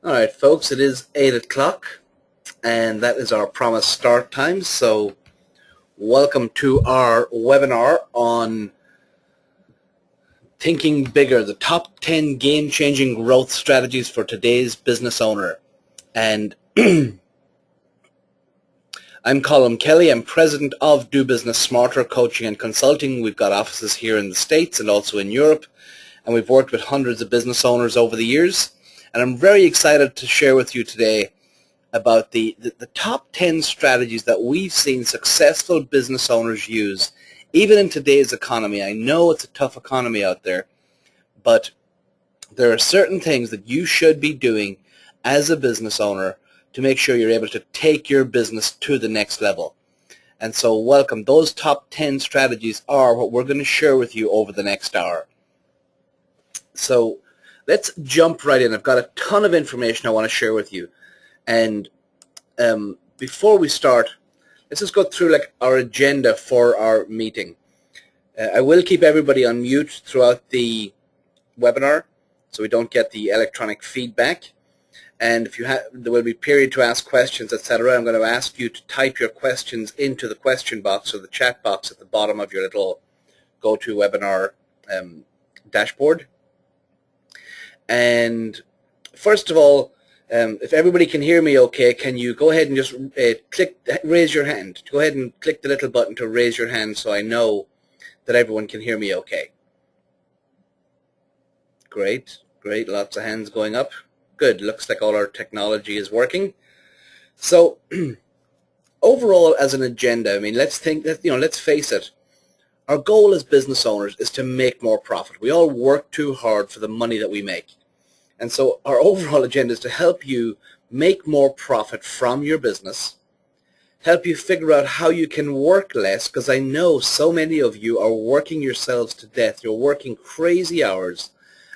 All right, folks, it is 8 o'clock, and that is our promised start time. So welcome to our webinar on Thinking Bigger, the top 10 game-changing growth strategies for today's business owner. And I'm Colin Kelly. I'm president of Do Business Smarter Coaching and Consulting. We've got offices here in the States and also in Europe, and we've worked with hundreds of business owners over the years. And I'm very excited to share with you today about the top 10 strategies that we've seen successful business owners use, even in today's economy. I know it's a tough economy out there, but there are certain things that you should be doing as a business owner to make sure you're able to take your business to the next level. And so welcome. Those top 10 strategies are what we're going to share with you over the next hour. So let's jump right in. I've got a ton of information I want to share with you. And before we start, let's just go through our agenda for our meeting. I will keep everybody on mute throughout the webinar so we don't get the electronic feedback. And if you have, there will be a period to ask questions, etc. I'm going to ask you to type your questions into the question box or the chat box at the bottom of your little GoToWebinar dashboard. And first of all, if everybody can hear me okay, can you go ahead and just raise your hand. Go ahead and click the little button to raise your hand so I know that everyone can hear me okay. Great, great. Lots of hands going up. Good. Looks like all our technology is working. So overall, as an agenda, I mean, let's think that, let's face it. Our goal as business owners is to make more profit. We all work too hard for the money that we make. And so our overall agenda is to help you make more profit from your business, help you figure out how you can work less, because I know so many of you are working yourselves to death. You're working crazy hours,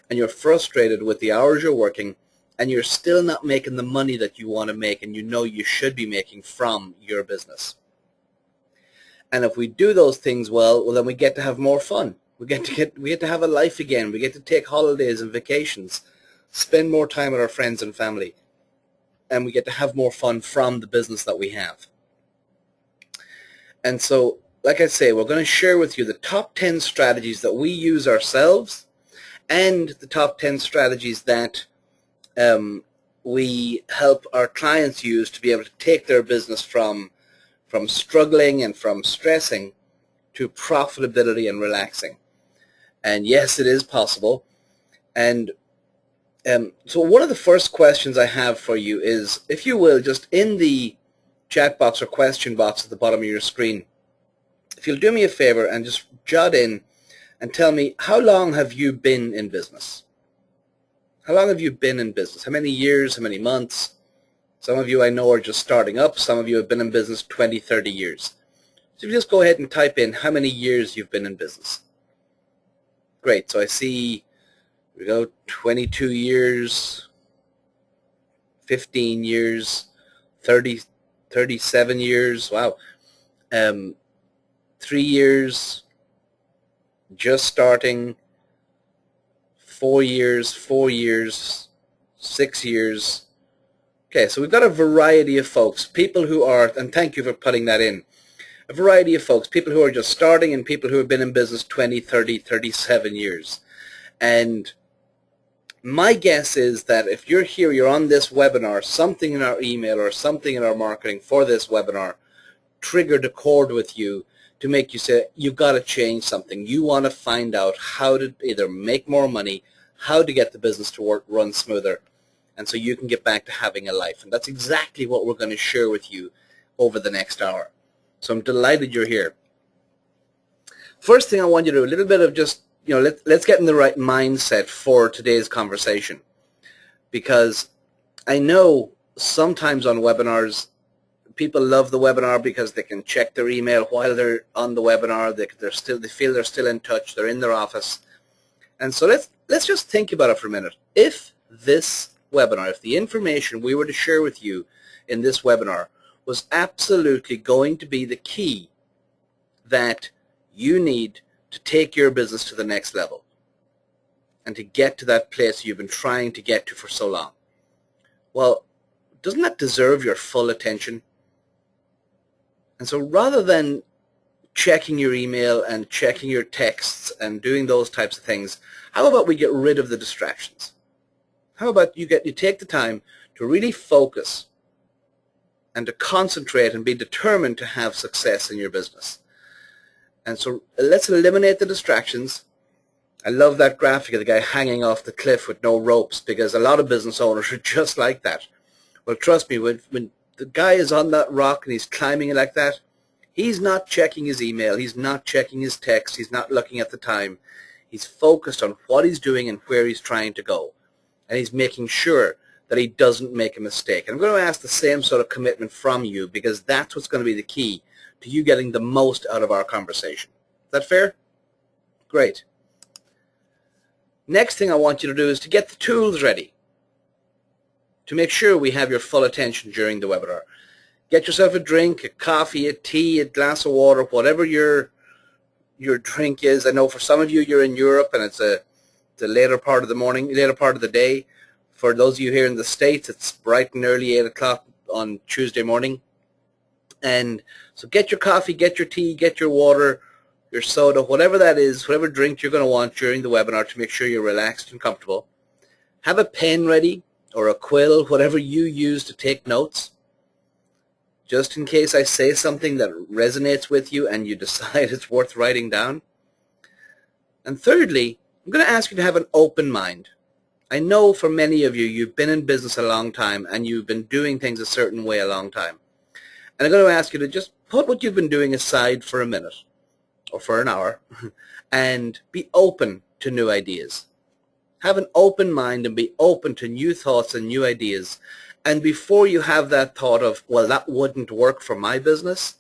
and you're frustrated with the hours you're working, and you're still not making the money that you want to make and you know you should be making from your business. And if we do those things well, then we get to have more fun. We get to have a life again. We get to take holidays and vacations, spend more time with our friends and family, and we get to have more fun from the business that we have. And so, like I say, we're going to share with you the top 10 strategies that we use ourselves and the top 10 strategies that we help our clients use to be able to take their business from struggling and from stressing to profitability and relaxing. And yes, it is possible. And so one of the first questions I have for you is, if you will, just in the chat box or question box at the bottom of your screen, if you'll do me a favor and just jot in and tell me, how long have you been in business? How long have you been in business? How many years? How many months? Some of you I know are just starting up. Some of you have been in business 20, 30 years. So if you just go ahead and type in how many years you've been in business. Great. So I see, here we go, 22 years, 15 years, 30, 37 years. Wow. 3 years, just starting, 4 years, 4 years, 6 years. Okay, so we've got a variety of folks, people who are, and thank you for putting that in, a variety of folks, people who are just starting and people who have been in business 20, 30, 37 years. And my guess is that if you're here, you're on this webinar, something in our email or something in our marketing for this webinar triggered a chord with you to make you say, you've got to change something. You want to find out how to either make more money, how to get the business to run smoother, and so you can get back to having a life. And that's exactly what we're going to share with you over the next hour. So I'm delighted you're here. First thing I want you to do, a little bit of just, let's get in the right mindset for today's conversation. Because I know sometimes on webinars, people love the webinar because they can check their email while they're on the webinar. They feel they're still in touch. They're in their office. And so let's just think about it for a minute. If this webinar, if the information we were to share with you in this webinar was absolutely going to be the key that you need to take your business to the next level and to get to that place you've been trying to get to for so long, well, doesn't that deserve your full attention? And so rather than checking your email and checking your texts and doing those types of things, how about we get rid of the distractions? How about you take the time to really focus and to concentrate and be determined to have success in your business? And so let's eliminate the distractions. I love that graphic of the guy hanging off the cliff with no ropes, because a lot of business owners are just like that. Well, trust me, when the guy is on that rock and he's climbing it like that, he's not checking his email, he's not checking his text, he's not looking at the time. He's focused on what he's doing and where he's trying to go. And he's making sure that he doesn't make a mistake. And I'm going to ask the same sort of commitment from you, because that's what's going to be the key to you getting the most out of our conversation. Is that fair? Great. Next thing I want you to do is to get the tools ready to make sure we have your full attention during the webinar. Get yourself a drink, a coffee, a tea, a glass of water, whatever your drink is. I know for some of you, you're in Europe and it's the later part of the morning, later part of the day. For those of you here in the States, it's bright and early 8 o'clock on Tuesday morning. And so get your coffee, get your tea, get your water, your soda, whatever that is, whatever drink you're going to want during the webinar to make sure you're relaxed and comfortable. Have a pen ready or a quill, whatever you use to take notes, just in case I say something that resonates with you and you decide it's worth writing down. And thirdly, I'm going to ask you to have an open mind. I know for many of you, you've been in business a long time and you've been doing things a certain way a long time. And I'm going to ask you to just put what you've been doing aside for a minute or for an hour and be open to new ideas. Have an open mind and be open to new thoughts and new ideas. And before you have that thought of, well, that wouldn't work for my business,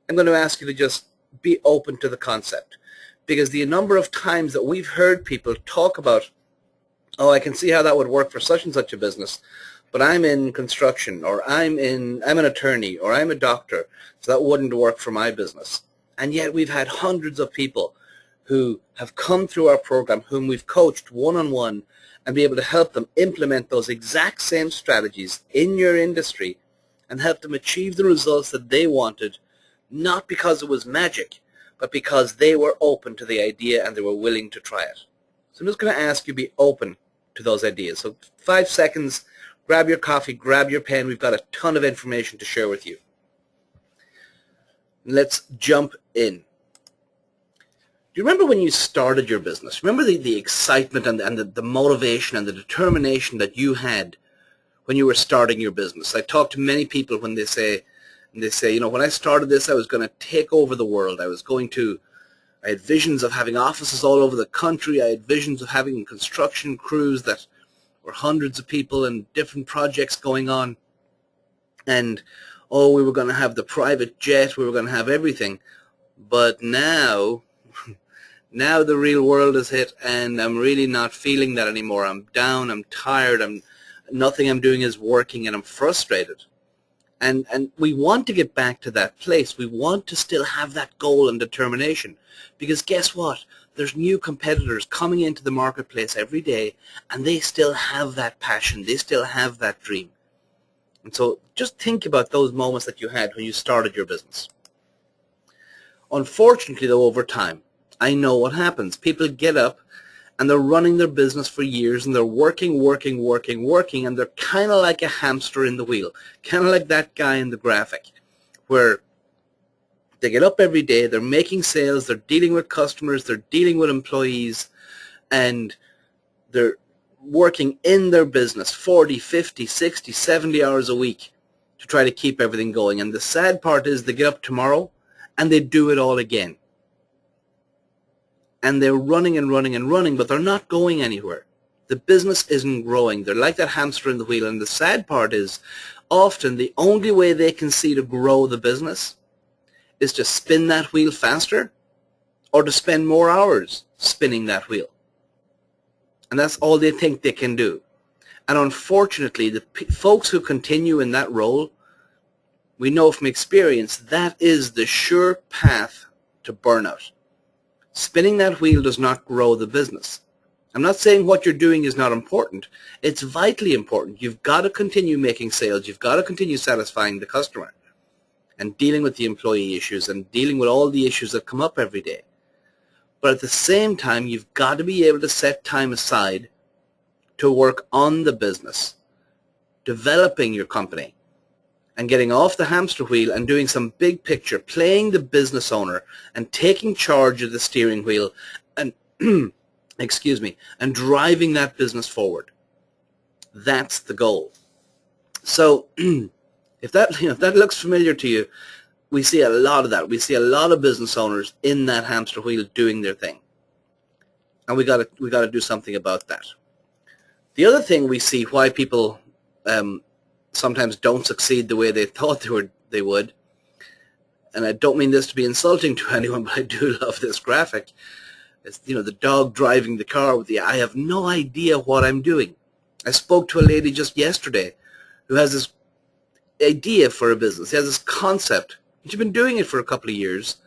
I'm going to ask you to just be open to the concept. Because the number of times that we've heard people talk about, oh, I can see how that would work for such and such a business, but I'm in construction, or I'm an attorney, or I'm a doctor, so that wouldn't work for my business. And yet we've had hundreds of people who have come through our program, whom we've coached one-on-one, and be able to help them implement those exact same strategies in your industry and help them achieve the results that they wanted, not because it was magic, but because they were open to the idea and they were willing to try it. So I'm just going to ask you to be open to those ideas. So 5 seconds, grab your coffee, grab your pen. We've got a ton of information to share with you. Let's jump in. Do you remember when you started your business? Remember the excitement and the motivation and the determination that you had when you were starting your business? I talk to many people when they say, you know, when I started this, I was going to take over the world. I had visions of having offices all over the country. I had visions of having construction crews that were hundreds of people and different projects going on. And, oh, we were going to have the private jet. We were going to have everything. But now, now the real world has hit, and I'm really not feeling that anymore. I'm down. I'm tired. Nothing I'm doing is working, and I'm frustrated. And we want to get back to that place. We want to still have that goal and determination. Because guess what? There's new competitors coming into the marketplace every day, and they still have that passion. They still have that dream. And so just think about those moments that you had when you started your business. Unfortunately, though, over time, I know what happens. People get up, and they're running their business for years, and they're working, and they're kind of like a hamster in the wheel, kind of like that guy in the graphic, where they get up every day, they're making sales, they're dealing with customers, they're dealing with employees, and they're working in their business 40, 50, 60, 70 hours a week to try to keep everything going. And the sad part is they get up tomorrow, and they do it all again. And they're running, but they're not going anywhere. The business isn't growing. They're like that hamster in the wheel. And the sad part is often the only way they can see to grow the business is to spin that wheel faster or to spend more hours spinning that wheel. And that's all they think they can do. And unfortunately, the folks who continue in that role, we know from experience, that is the sure path to burnout. Spinning that wheel does not grow the business. I'm not saying what you're doing is not important. It's vitally important. You've got to continue making sales. You've got to continue satisfying the customer and dealing with the employee issues and dealing with all the issues that come up every day. But at the same time, you've got to be able to set time aside to work on the business, developing your company, and getting off the hamster wheel and doing some big picture, playing the business owner and taking charge of the steering wheel and excuse me, and driving that business forward. That's the goal. So if that looks familiar to you, we see a lot of that. We see a lot of business owners in that hamster wheel doing their thing. And we got to do something about that. The other thing we see why people sometimes don't succeed the way they thought they would, and I don't mean this to be insulting to anyone, but I do love this graphic. It's, the dog driving the car with I have no idea what I'm doing. I spoke to a lady just yesterday who has this idea for a business. She has this concept. She's been doing it for a couple of years,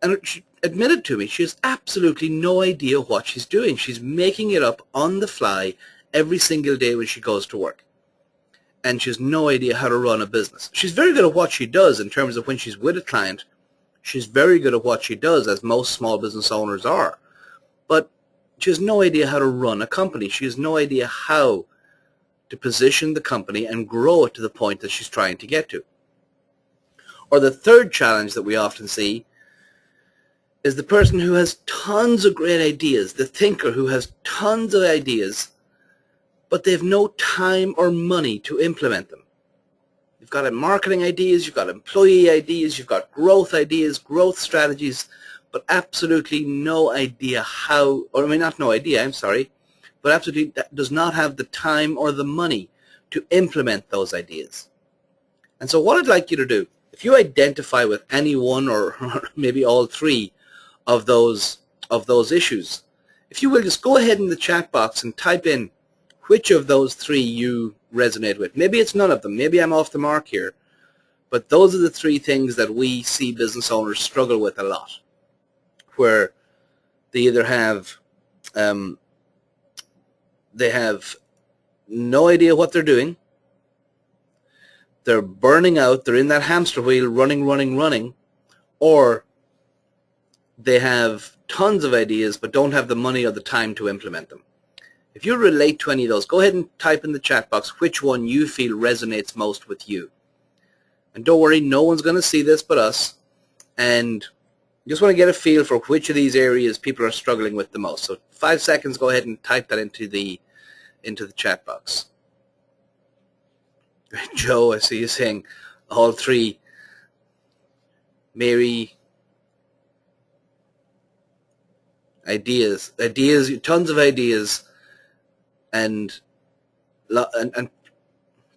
and she admitted to me she has absolutely no idea what she's doing. She's making it up on the fly every single day when she goes to work, and she has no idea how to run a business. She's very good at what she does in terms of when she's with a client. She's very good at what she does, as most small business owners are, but she has no idea how to run a company. She has no idea how to position the company and grow it to the point that she's trying to get to. Or the third challenge that we often see is the person who has tons of great ideas, the thinker who has tons of ideas, but they have no time or money to implement them. You've got marketing ideas, you've got employee ideas, you've got growth ideas, growth strategies, but absolutely no idea how, not no idea, I'm sorry, but absolutely does not have the time or the money to implement those ideas. And so what I'd like you to do, if you identify with any one or maybe all three of those issues, if you will just go ahead in the chat box and type in which of those three you resonate with. Maybe it's none of them. Maybe I'm off the mark here. But those are the three things that we see business owners struggle with a lot, where they either have no idea what they're doing, they're burning out, they're in that hamster wheel running, or they have tons of ideas but don't have the money or the time to implement them. If you relate to any of those, go ahead and type in the chat box which one you feel resonates most with you. And don't worry, no one's going to see this but us. And you just want to get a feel for which of these areas people are struggling with the most. So 5 seconds, go ahead and type that into the chat box. Joe, I see you saying all three. Mary, ideas, tons of ideas. And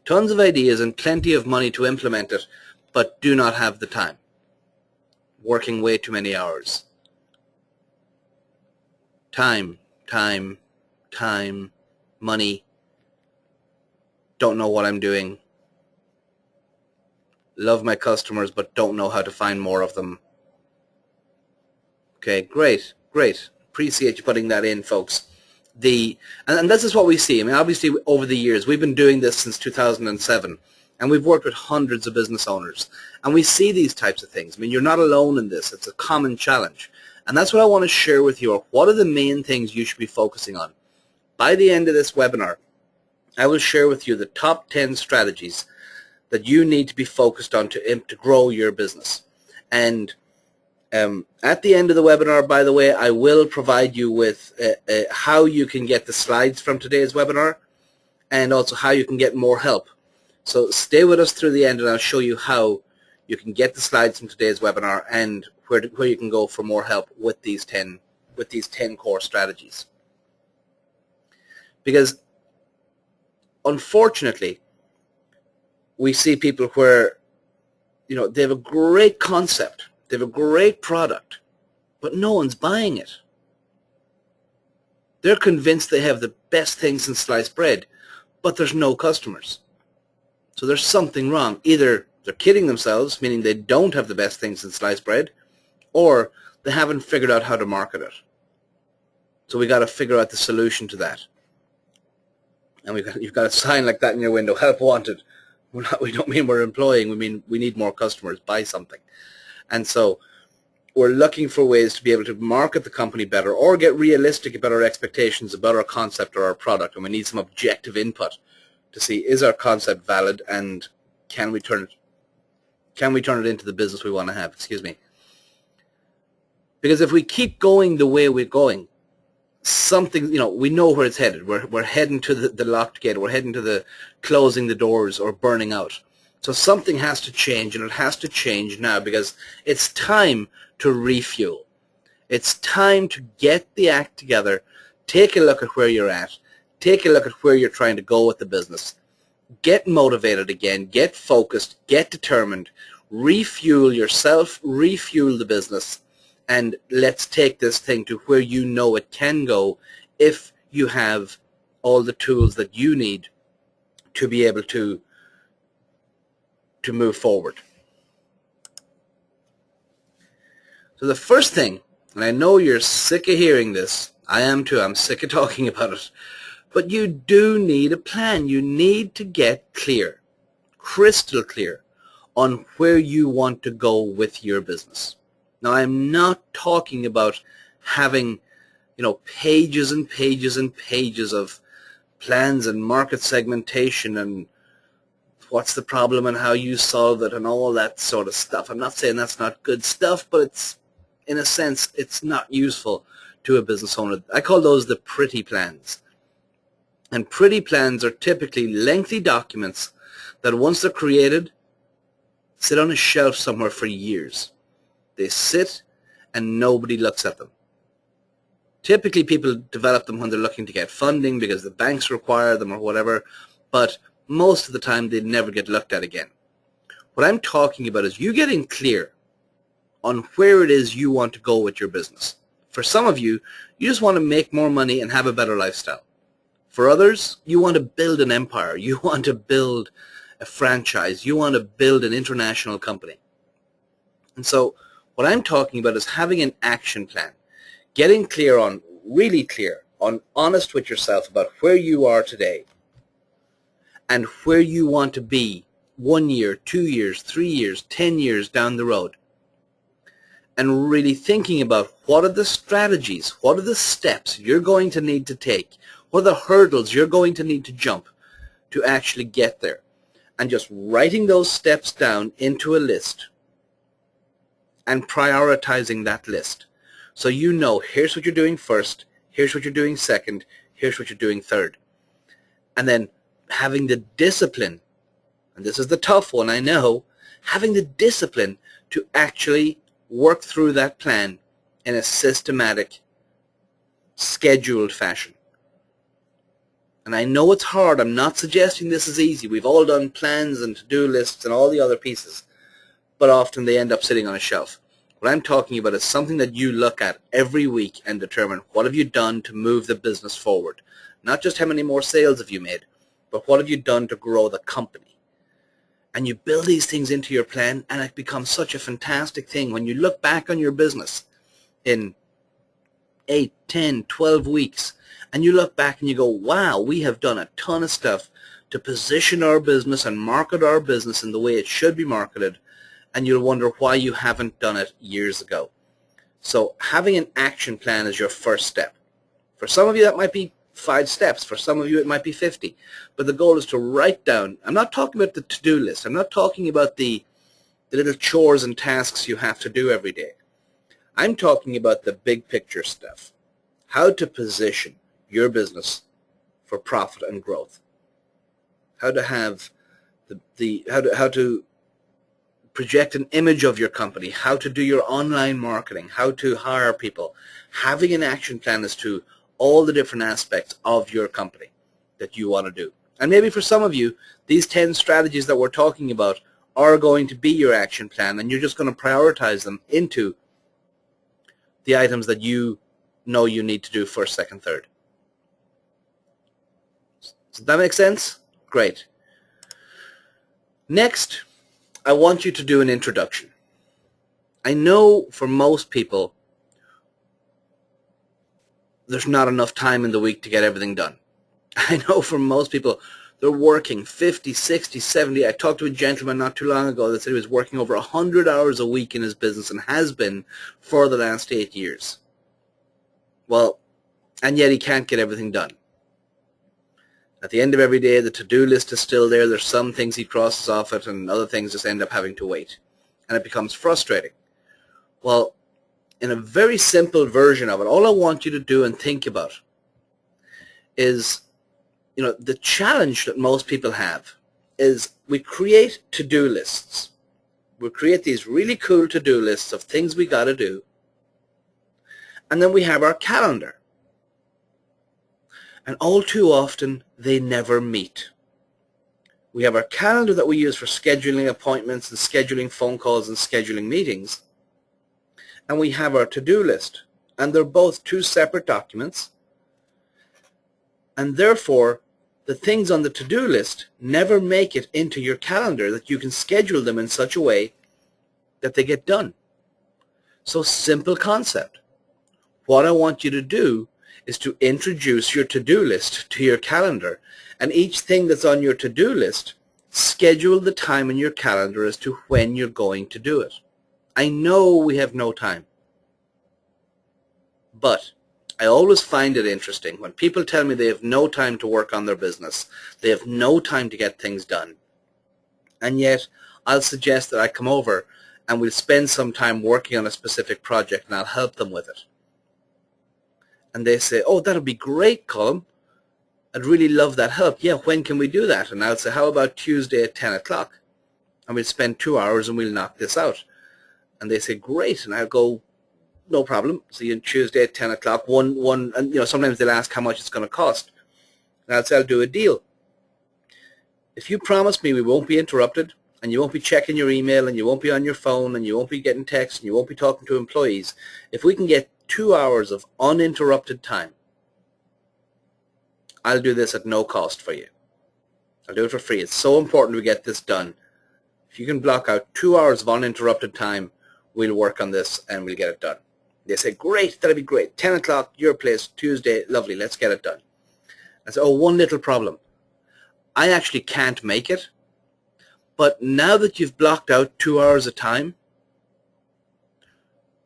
tons of ideas and plenty of money to implement it, but do not have the time. Working way too many hours. Time, money. Don't know what I'm doing. Love my customers, but don't know how to find more of them. Okay, great. Appreciate you putting that in, folks. And this is what we see. Obviously, over the years, we've been doing this since 2007, and we've worked with hundreds of business owners, and we see these types of things. You're not alone in this. It's a common challenge, and that's what I want to share with you. What are the main things you should be focusing on? By the end of this webinar, I will share with you the top 10 strategies that you need to be focused on to grow your business. And at the end of the webinar, by the way, I will provide you with how you can get the slides from today's webinar and also how you can get more help. So stay with us through the end, and I'll show you how you can get the slides from today's webinar and where you can go for more help with these 10 core strategies. Because unfortunately, we see people where they have a great concept. They have a great product, but no one's buying it. They're convinced they have the best thing since sliced bread, but there's no customers. So there's something wrong. Either they're kidding themselves, meaning they don't have the best thing since sliced bread, or they haven't figured out how to market it. So we got to figure out the solution to that. And you've got a sign like that in your window, help wanted. We don't mean we're employing, we mean we need more customers, buy something. And so we're looking for ways to be able to market the company better or get realistic about our expectations about our concept or our product. And we need some objective input to see, is our concept valid, and can we turn it into the business we want to have? Excuse me. Because if we keep going the way we're going, something, we know where it's headed. We're heading to the locked gate. We're heading to the closing the doors or burning out. So something has to change, and it has to change now, because it's time to refuel. It's time to get the act together, take a look at where you're at, take a look at where you're trying to go with the business, get motivated again, get focused, get determined, refuel yourself, refuel the business, and let's take this thing to where you know it can go if you have all the tools that you need to be able to move forward. So the first thing, and I know you're sick of hearing this, I am too, I'm sick of talking about it, but you do need a plan. You need to get clear, crystal clear, on where you want to go with your business. Now, I'm not talking about having, pages and pages and pages of plans and market segmentation and what's the problem and how you solve it and all that sort of stuff. I'm not saying that's not good stuff, but it's, in a sense, it's not useful to a business owner. I call those the pretty plans. And pretty plans are typically lengthy documents that once they're created, sit on a shelf somewhere for years. They sit and nobody looks at them. Typically people develop them when they're looking to get funding because the banks require them or whatever, but most of the time they never get looked at again. What I'm talking about is you getting clear on where it is you want to go with your business. For some of you, you just want to make more money and have a better lifestyle. For others, you want to build an empire. You want to build a franchise. You want to build an international company. And so what I'm talking about is having an action plan, getting clear on, really clear on, honest with yourself about where you are today and where you want to be 1 year, 2 years, 3 years, 10 years down the road. And really thinking about what are the strategies, what are the steps you're going to need to take, what are the hurdles you're going to need to jump to actually get there. And just writing those steps down into a list and prioritizing that list. So you know, here's what you're doing first, here's what you're doing second, here's what you're doing third. And then having the discipline, and this is the tough one, I know, having the discipline to actually work through that plan in a systematic, scheduled fashion. And I know it's hard. I'm not suggesting this is easy. We've all done plans and to-do lists and all the other pieces, but often they end up sitting on a shelf. What I'm talking about is something that you look at every week and determine what have you done to move the business forward. Not just how many more sales have you made, but what have you done to grow the company. And you build these things into your plan, and it becomes such a fantastic thing when you look back on your business in 8, 10, 12 weeks, and you look back and you go, wow, we have done a ton of stuff to position our business and market our business in the way it should be marketed, and you'll wonder why you haven't done it years ago. So having an action plan is your first step. For some of you that might be 5 steps. For some of you it might be 50. But the goal is to write down. I'm not talking about the to-do list. I'm not talking about the little chores and tasks you have to do every day. I'm talking about the big picture stuff. How to position your business for profit and growth. How to have how to project an image of your company, how to do your online marketing, how to hire people. Having an action plan as to all the different aspects of your company that you want to do. And maybe for some of you, these 10 strategies that we're talking about are going to be your action plan, and you're just going to prioritize them into the items that you know you need to do first, second, third. Does that make sense? Great. Next, I want you to do an introduction. I know for most people, there's not enough time in the week to get everything done. I know for most people, they're working 50, 60, 70. I talked to a gentleman not too long ago that said he was working over 100 hours a week in his business and has been for the last 8 years. Well, and yet he can't get everything done. At the end of every day, the to-do list is still there. There's some things he crosses off it, and other things just end up having to wait. And it becomes frustrating. Well, in a very simple version of it, all I want you to do and think about is, the challenge that most people have is we create to-do lists. We create these really cool to-do lists of things we got to do. And then we have our calendar. And all too often, they never meet. We have our calendar that we use for scheduling appointments and scheduling phone calls and scheduling meetings. And we have our to-do list. And they're both two separate documents. And therefore, the things on the to-do list never make it into your calendar that you can schedule them in such a way that they get done. So simple concept. What I want you to do is to introduce your to-do list to your calendar, and each thing that's on your to-do list, schedule the time in your calendar as to when you're going to do it. I know we have no time, but I always find it interesting when people tell me they have no time to work on their business, they have no time to get things done, and yet I'll suggest that I come over and we'll spend some time working on a specific project and I'll help them with it. And they say, oh, that'll be great, Colm. I'd really love that help. Yeah, when can we do that? And I'll say, how about Tuesday at 10 o'clock? And we'll spend 2 hours and we'll knock this out. And they say, great. And I'll go, no problem. See you on Tuesday at 10 o'clock. And sometimes they'll ask how much it's going to cost. And I'll say, I'll do a deal. If you promise me we won't be interrupted, and you won't be checking your email, and you won't be on your phone, and you won't be getting texts, and you won't be talking to employees, if we can get 2 hours of uninterrupted time, I'll do this at no cost for you. I'll do it for free. It's so important we get this done. If you can block out 2 hours of uninterrupted time, we'll work on this and we'll get it done. They say, great, that'll be great. 10 o'clock, your place, Tuesday, lovely, let's get it done. I say, oh, one little problem. I actually can't make it, but now that you've blocked out 2 hours of time,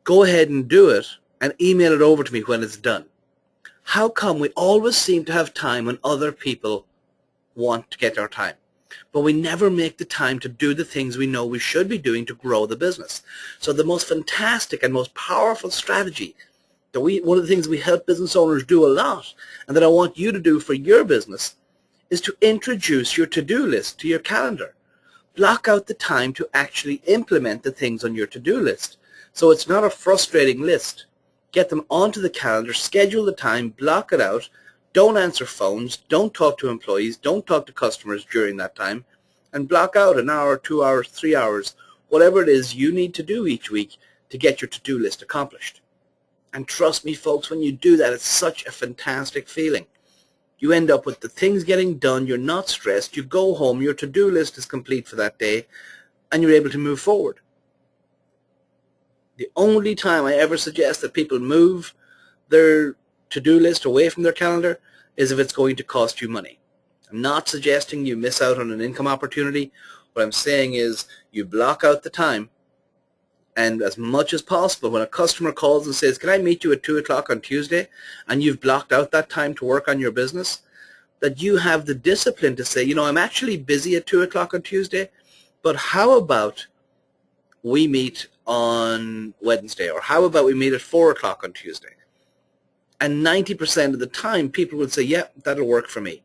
go ahead and do it and email it over to me when it's done. How come we always seem to have time when other people want to get our time, but we never make the time to do the things we know we should be doing to grow the business? So the most fantastic and most powerful strategy that one of the things we help business owners do a lot, and that I want you to do for your business, is to introduce your to-do list to your calendar. Block out the time to actually implement the things on your to-do list. So it's not a frustrating list. Get them onto the calendar, schedule the time, block it out. Don't answer phones, don't talk to employees, don't talk to customers during that time, and block out an hour, 2 hours, 3 hours, whatever it is you need to do each week to get your to-do list accomplished. And trust me, folks, when you do that, it's such a fantastic feeling. You end up with the things getting done, you're not stressed, you go home, your to-do list is complete for that day, and you're able to move forward. The only time I ever suggest that people move their to-do list away from their calendar is if it's going to cost you money. I'm not suggesting you miss out on an income opportunity. What I'm saying is you block out the time, and as much as possible, when a customer calls and says, can I meet you at 2 o'clock on Tuesday, and you've blocked out that time to work on your business, that you have the discipline to say, I'm actually busy at 2 o'clock on Tuesday, but how about we meet on Wednesday, or how about we meet at 4 o'clock on Tuesday? And 90% of the time, people will say, yeah, that'll work for me.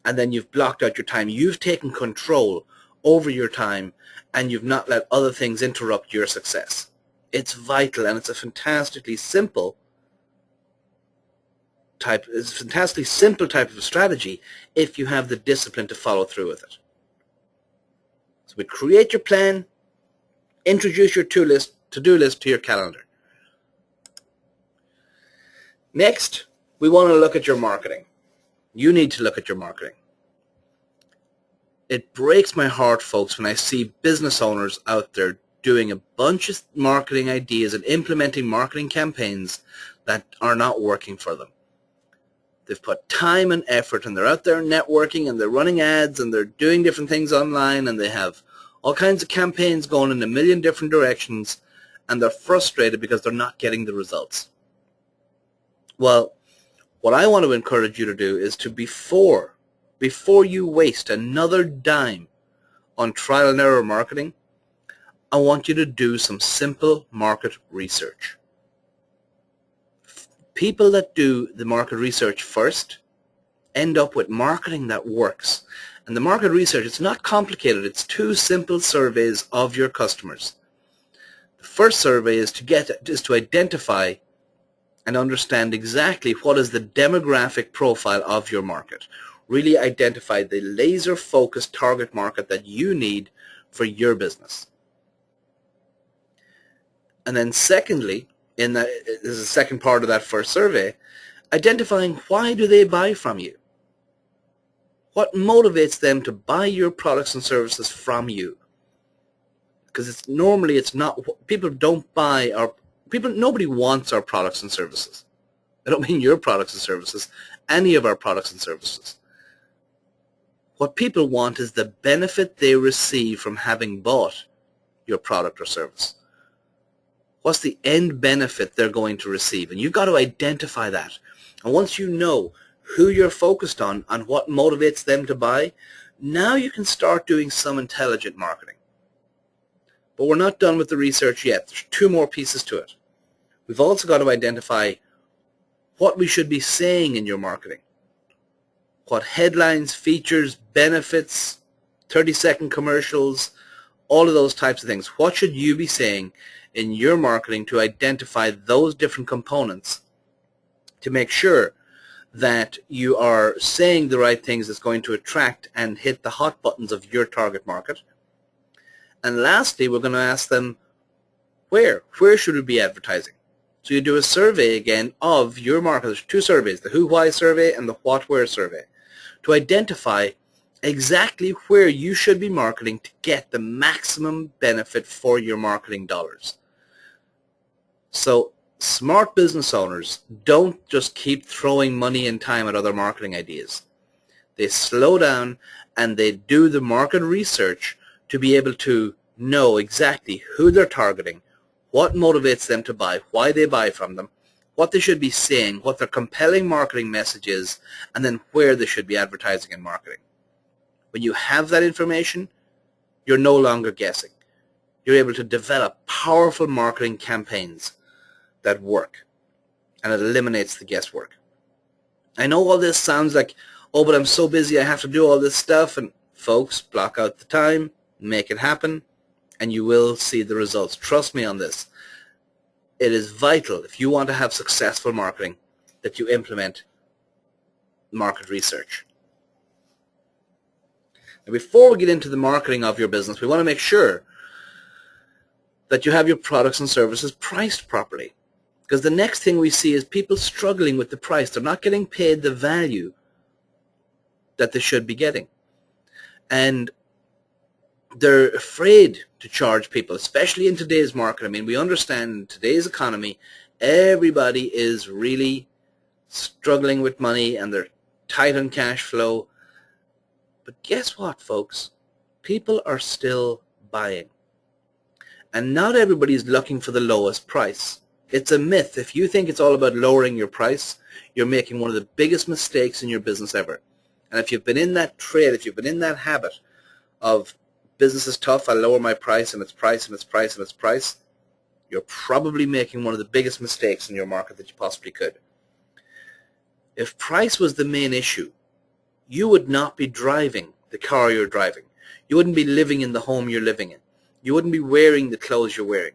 And then you've blocked out your time. You've taken control over your time, and you've not let other things interrupt your success. It's vital, and it's a fantastically simple type of strategy if you have the discipline to follow through with it. So we create your plan, introduce your to-do list to your calendar. Next, we want to look at your marketing. You need to look at your marketing. It breaks my heart, folks, when I see business owners out there doing a bunch of marketing ideas and implementing marketing campaigns that are not working for them. They've put time and effort, and they're out there networking, and they're running ads, and they're doing different things online, and they have all kinds of campaigns going in a million different directions, and they're frustrated because they're not getting the results. Well, what I want to encourage you to do is to, before you waste another dime on trial and error marketing, I want you to do some simple market research. People that do the market research first end up with marketing that works. And the market research, it's not complicated. It's 2 simple surveys of your customers. The first survey is to identify and understand exactly what is the demographic profile of your market. Really identify the laser-focused target market that you need for your business. And then secondly, this is the second part of that first survey, identifying why do they buy from you? What motivates them to buy your products and services from you? Because people don't buy nobody wants our products and services. I don't mean your products and services, any of our products and services. What people want is the benefit they receive from having bought your product or service. What's the end benefit they're going to receive? And you've got to identify that. And once you know who you're focused on and what motivates them to buy, now you can start doing some intelligent marketing. But we're not done with the research yet. There's 2 more pieces to it. We've also got to identify what we should be saying in your marketing. What headlines, features, benefits, 30-second commercials, all of those types of things. What should you be saying in your marketing to identify those different components to make sure that you are saying the right things that's going to attract and hit the hot buttons of your target market. And lastly, we're going to ask them, where should we be advertising? So you do a survey again of your market. There's 2 surveys, the who, why survey and the what, where survey, to identify exactly where you should be marketing to get the maximum benefit for your marketing dollars. So smart business owners don't just keep throwing money and time at other marketing ideas. They slow down and they do the market research to be able to know exactly who they're targeting, what motivates them to buy, why they buy from them, what they should be saying, what their compelling marketing message is, and then where they should be advertising and marketing. When you have that information, you're no longer guessing. You're able to develop powerful marketing campaigns that work, and it eliminates the guesswork. I know all this sounds like, oh, but I'm so busy I have to do all this stuff, and folks, block out the time, make it happen, and you will see the results. Trust me on this. It is vital, if you want to have successful marketing, that you implement market research. Now, before we get into the marketing of your business, we want to make sure that you have your products and services priced properly. Because the next thing we see is people struggling with the price. They're not getting paid the value that they should be getting. And they're afraid to charge people, especially in today's market. I mean, we understand in today's economy, everybody is really struggling with money and they're tight on cash flow. But guess what, folks? People are still buying. And not everybody is looking for the lowest price. It's a myth. If you think it's all about lowering your price, you're making one of the biggest mistakes in your business ever. And if you've been in that trade, if you've been in that habit of business is tough, I lower my price and its price and its price and its price, you're probably making one of the biggest mistakes in your market that you possibly could. If price was the main issue, you would not be driving the car you're driving. You wouldn't be living in the home you're living in. You wouldn't be wearing the clothes you're wearing.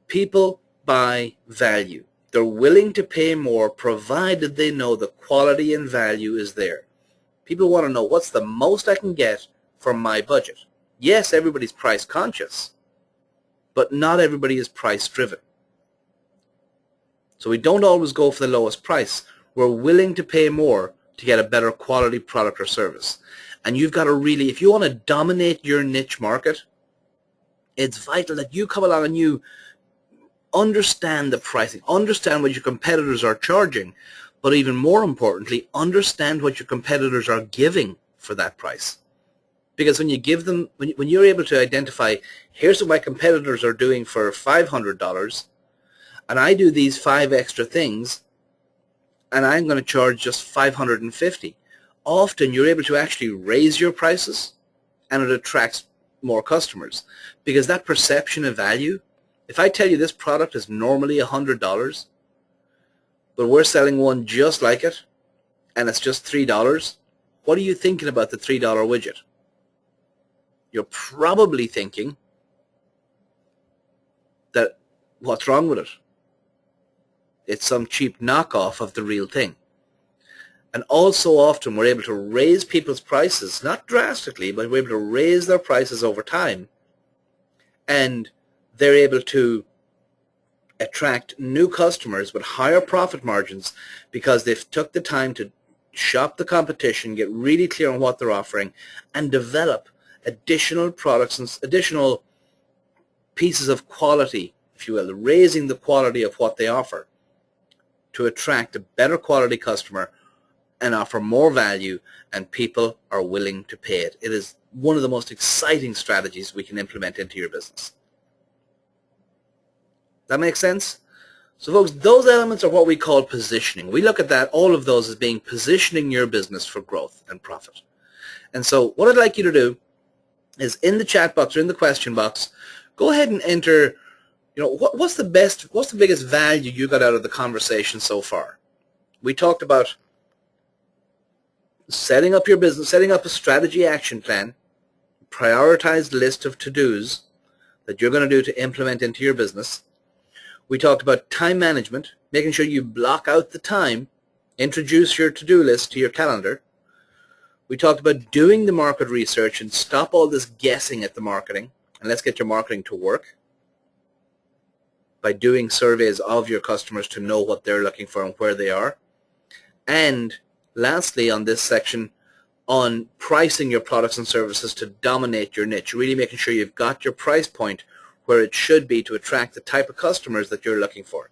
People buy value. They're willing to pay more provided they know the quality and value is there. People want to know, what's the most I can get for my budget? Yes, everybody's price conscious, but not everybody is price driven. So we don't always go for the lowest price. We're willing to pay more to get a better quality product or service. And you've got to really, if you want to dominate your niche market, it's vital that you come along and you understand the pricing, understand what your competitors are charging, but even more importantly, understand what your competitors are giving for that price. Because when you give them, when you're able to identify, here's what my competitors are doing for $500, and I do these 5 extra things, and I'm going to charge just $550. Often you're able to actually raise your prices, and it attracts more customers. Because that perception of value, if I tell you this product is normally $100, but we're selling one just like it, and it's just $3, what are you thinking about the $3 widget? You're probably thinking that, what's wrong with it? It's some cheap knockoff of the real thing. And also often we're able to raise people's prices, not drastically, but we're able to raise their prices over time. And they're able to attract new customers with higher profit margins because they've took the time to shop the competition, get really clear on what they're offering, and develop additional products and additional pieces of quality, if you will, raising the quality of what they offer to attract a better quality customer and offer more value, and people are willing to pay it. It is one of the most exciting strategies we can implement into your business. That makes sense? So folks, those elements are what we call positioning. We look at that, all of those as being positioning your business for growth and profit. And so what I'd like you to do is in the chat box or in the question box, go ahead and enter, what's the biggest value you got out of the conversation so far? We talked about setting up your business, setting up a strategy action plan, prioritized list of to-dos that you're going to do to implement into your business. We talked about time management, making sure you block out the time, introduce your to-do list to your calendar. We talked about doing the market research and stop all this guessing at the marketing, and let's get your marketing to work by doing surveys of your customers to know what they're looking for and where they are. And lastly, on this section, on pricing your products and services to dominate your niche, really making sure you've got your price point where it should be to attract the type of customers that you're looking for.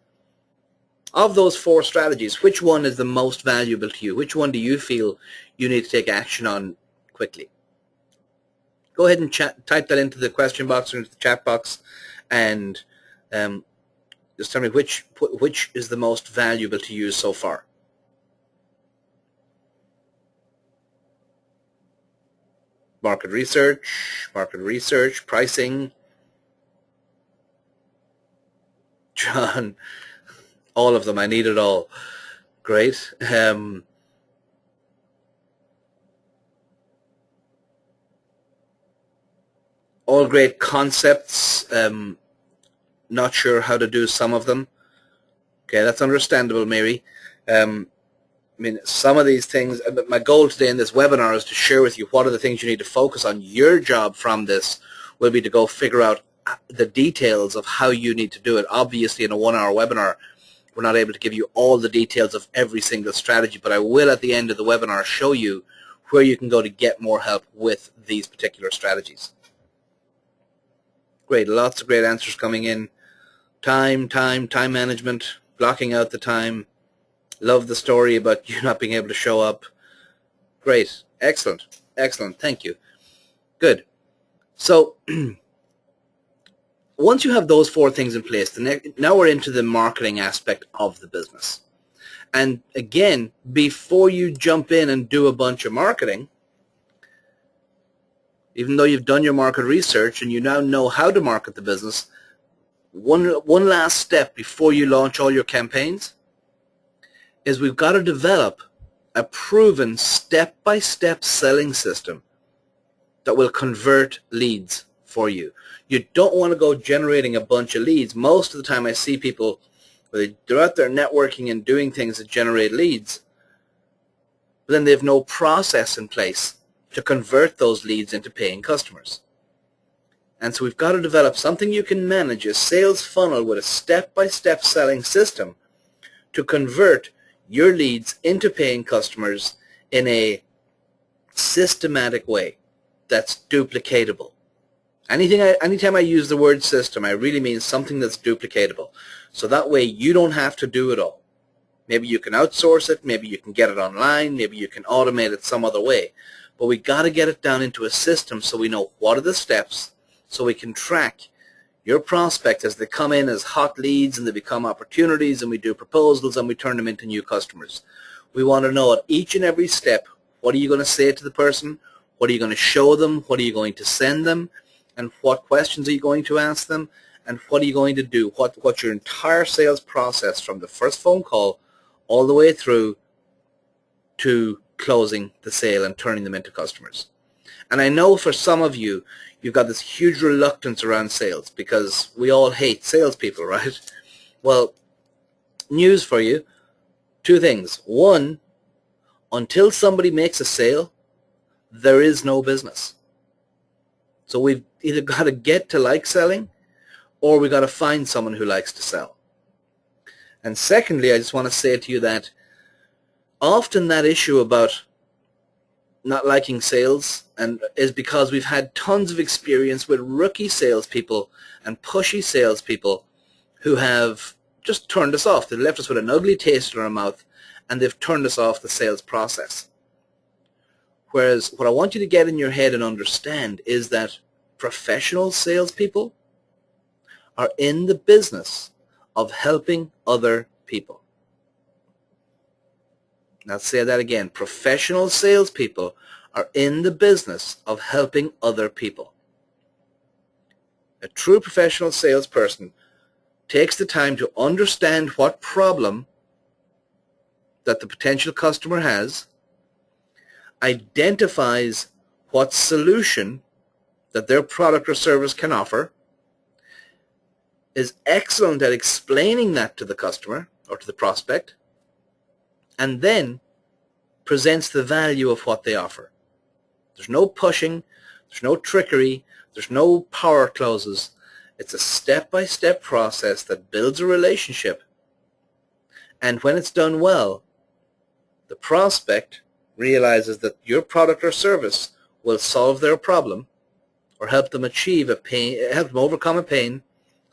Of those 4 strategies, which one is the most valuable to you? Which one do you feel you need to take action on quickly? Go ahead and type that into the question box or into the chat box, and just tell me which is the most valuable to you so far. Market research, pricing. John, all of them. I need it all. Great. All great concepts. Not sure how to do some of them. Okay, that's understandable, Mary. I mean, some of these things, my goal today in this webinar is to share with you what are the things you need to focus on. Your job from this will be to go figure out the details of how you need to do it. Obviously, in a 1-hour webinar, we're not able to give you all the details of every single strategy, but I will at the end of the webinar show you where you can go to get more help with these particular strategies. Great, lots of great answers coming in. Time management, blocking out the time. Love the story about you not being able to show up. Great, excellent, thank you. Good. So once you have those 4 things in place, now we're into the marketing aspect of the business. And again, before you jump in and do a bunch of marketing, even though you've done your market research and you now know how to market the business, one last step before you launch all your campaigns is we've got to develop a proven step-by-step selling system that will convert leads for you. You don't want to go generating a bunch of leads. Most of the time I see people, they're out there networking and doing things that generate leads, but then they have no process in place to convert those leads into paying customers. And so we've got to develop something you can manage, a sales funnel with a step-by-step selling system to convert your leads into paying customers in a systematic way that's duplicatable Anytime I use the word system, I really mean something that's duplicatable. So that way you don't have to do it all. Maybe you can outsource it, maybe you can get it online, maybe you can automate it some other way. But we got to get it down into a system so we know what are the steps, so we can track your prospect as they come in as hot leads and they become opportunities, and we do proposals and we turn them into new customers. We want to know at each and every step, what are you going to say to the person, what are you going to show them, what are you going to send them, and what questions are you going to ask them, and what are you going to do, what's your entire sales process from the first phone call all the way through to closing the sale and turning them into customers. And I know for some of you, you've got this huge reluctance around sales because we all hate salespeople, right? Well, news for you, two things. One, until somebody makes a sale, there is no business. So we've either got to get to like selling, or we've got to find someone who likes to sell. And secondly, I just want to say to you that often that issue about not liking sales is because we've had tons of experience with rookie salespeople and pushy salespeople who have just turned us off. They've left us with an ugly taste in our mouth, and they've turned us off the sales process. Whereas what I want you to get in your head and understand is that professional salespeople are in the business of helping other people. Now say that again. Professional salespeople are in the business of helping other people. A true professional salesperson takes the time to understand what problem that the potential customer has, identifies what solution that their product or service can offer, is excellent at explaining that to the customer or to the prospect, and then presents the value of what they offer. There's no pushing, there's no trickery, there's no power closes. It's a step-by-step process that builds a relationship, and when it's done well, the prospect realizes that your product or service will solve their problem or help them achieve a pain, help them overcome a pain,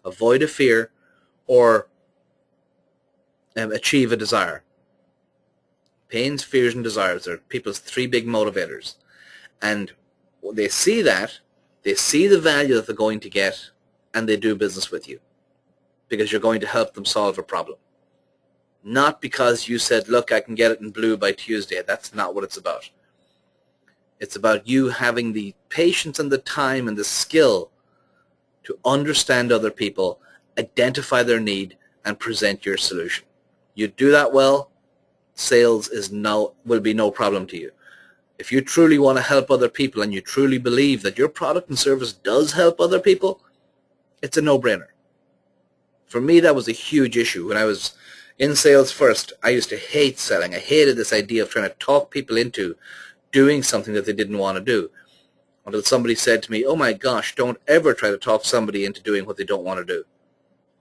avoid a fear, or achieve a desire. Pains, fears, and desires are people's three big motivators. And when they see that, they see the value that they're going to get, and they do business with you because you're going to help them solve a problem. Not because you said, look, I can get it in blue by Tuesday. That's not what it's about. It's about you having the patience and the time and the skill to understand other people, identify their need, and present your solution. You do that well, sales will be no problem to you. If you truly want to help other people and you truly believe that your product and service does help other people, it's a no-brainer. For me, that was a huge issue. When I was in sales first, I used to hate selling. I hated this idea of trying to talk people into doing something that they didn't want to do. Until somebody said to me, oh my gosh, don't ever try to talk somebody into doing what they don't want to do.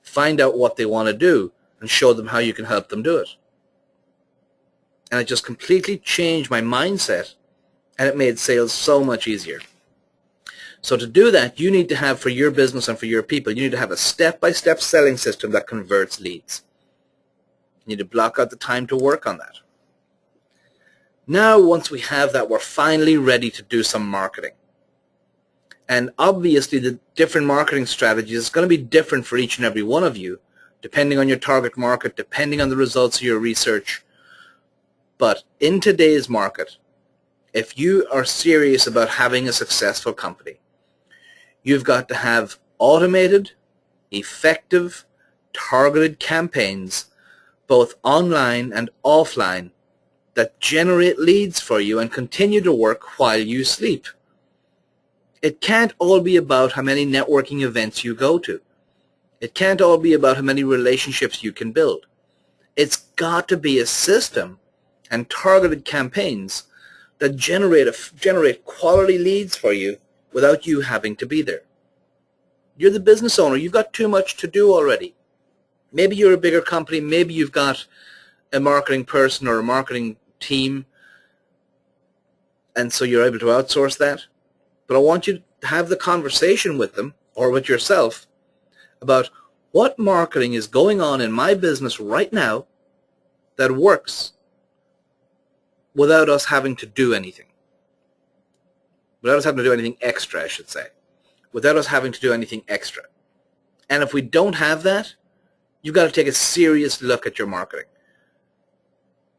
Find out what they want to do and show them how you can help them do it. And it just completely changed my mindset, and it made sales so much easier. So to do that, you need to have, for your business and for your people, you need to have a step-by-step selling system that converts leads. You need to block out the time to work on that. Now, once we have that, we're finally ready to do some marketing. And obviously, the different marketing strategies is going to be different for each and every one of you, depending on your target market, depending on the results of your research. But in today's market, if you are serious about having a successful company, you've got to have automated, effective, targeted campaigns, both online and offline, that generate leads for you and continue to work while you sleep. It can't all be about how many networking events you go to. It can't all be about how many relationships you can build. It's got to be a system and targeted campaigns that generate quality leads for you without you having to be there. You're the business owner. You've got too much to do already. Maybe you're a bigger company. Maybe you've got a marketing person or a marketing team, and so you're able to outsource that. But I want you have the conversation with them or with yourself about what marketing is going on in my business right now that works without us having to do anything. Without us having to do anything extra, I should say. Without us having to do anything extra. And if we don't have that, you've got to take a serious look at your marketing.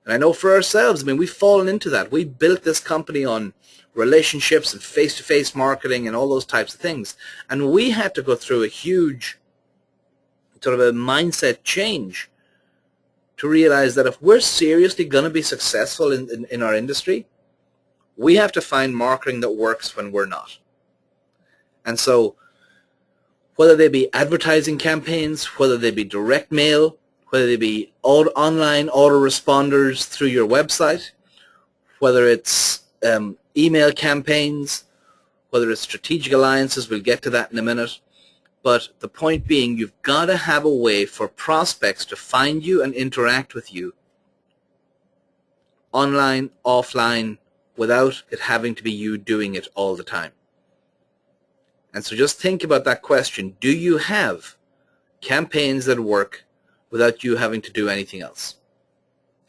And I know for ourselves, I mean, we've fallen into that. We built this company on relationships and face-to-face marketing and all those types of things. And we had to go through a huge sort of a mindset change to realize that if we're seriously going to be successful in our industry, we have to find marketing that works when we're not. And so whether they be advertising campaigns, whether they be direct mail, whether they be online autoresponders through your website, whether it's email campaigns, whether it's strategic alliances, we'll get to that in a minute. But the point being, you've got to have a way for prospects to find you and interact with you online, offline, without it having to be you doing it all the time. And so just think about that question. Do you have campaigns that work without you having to do anything else?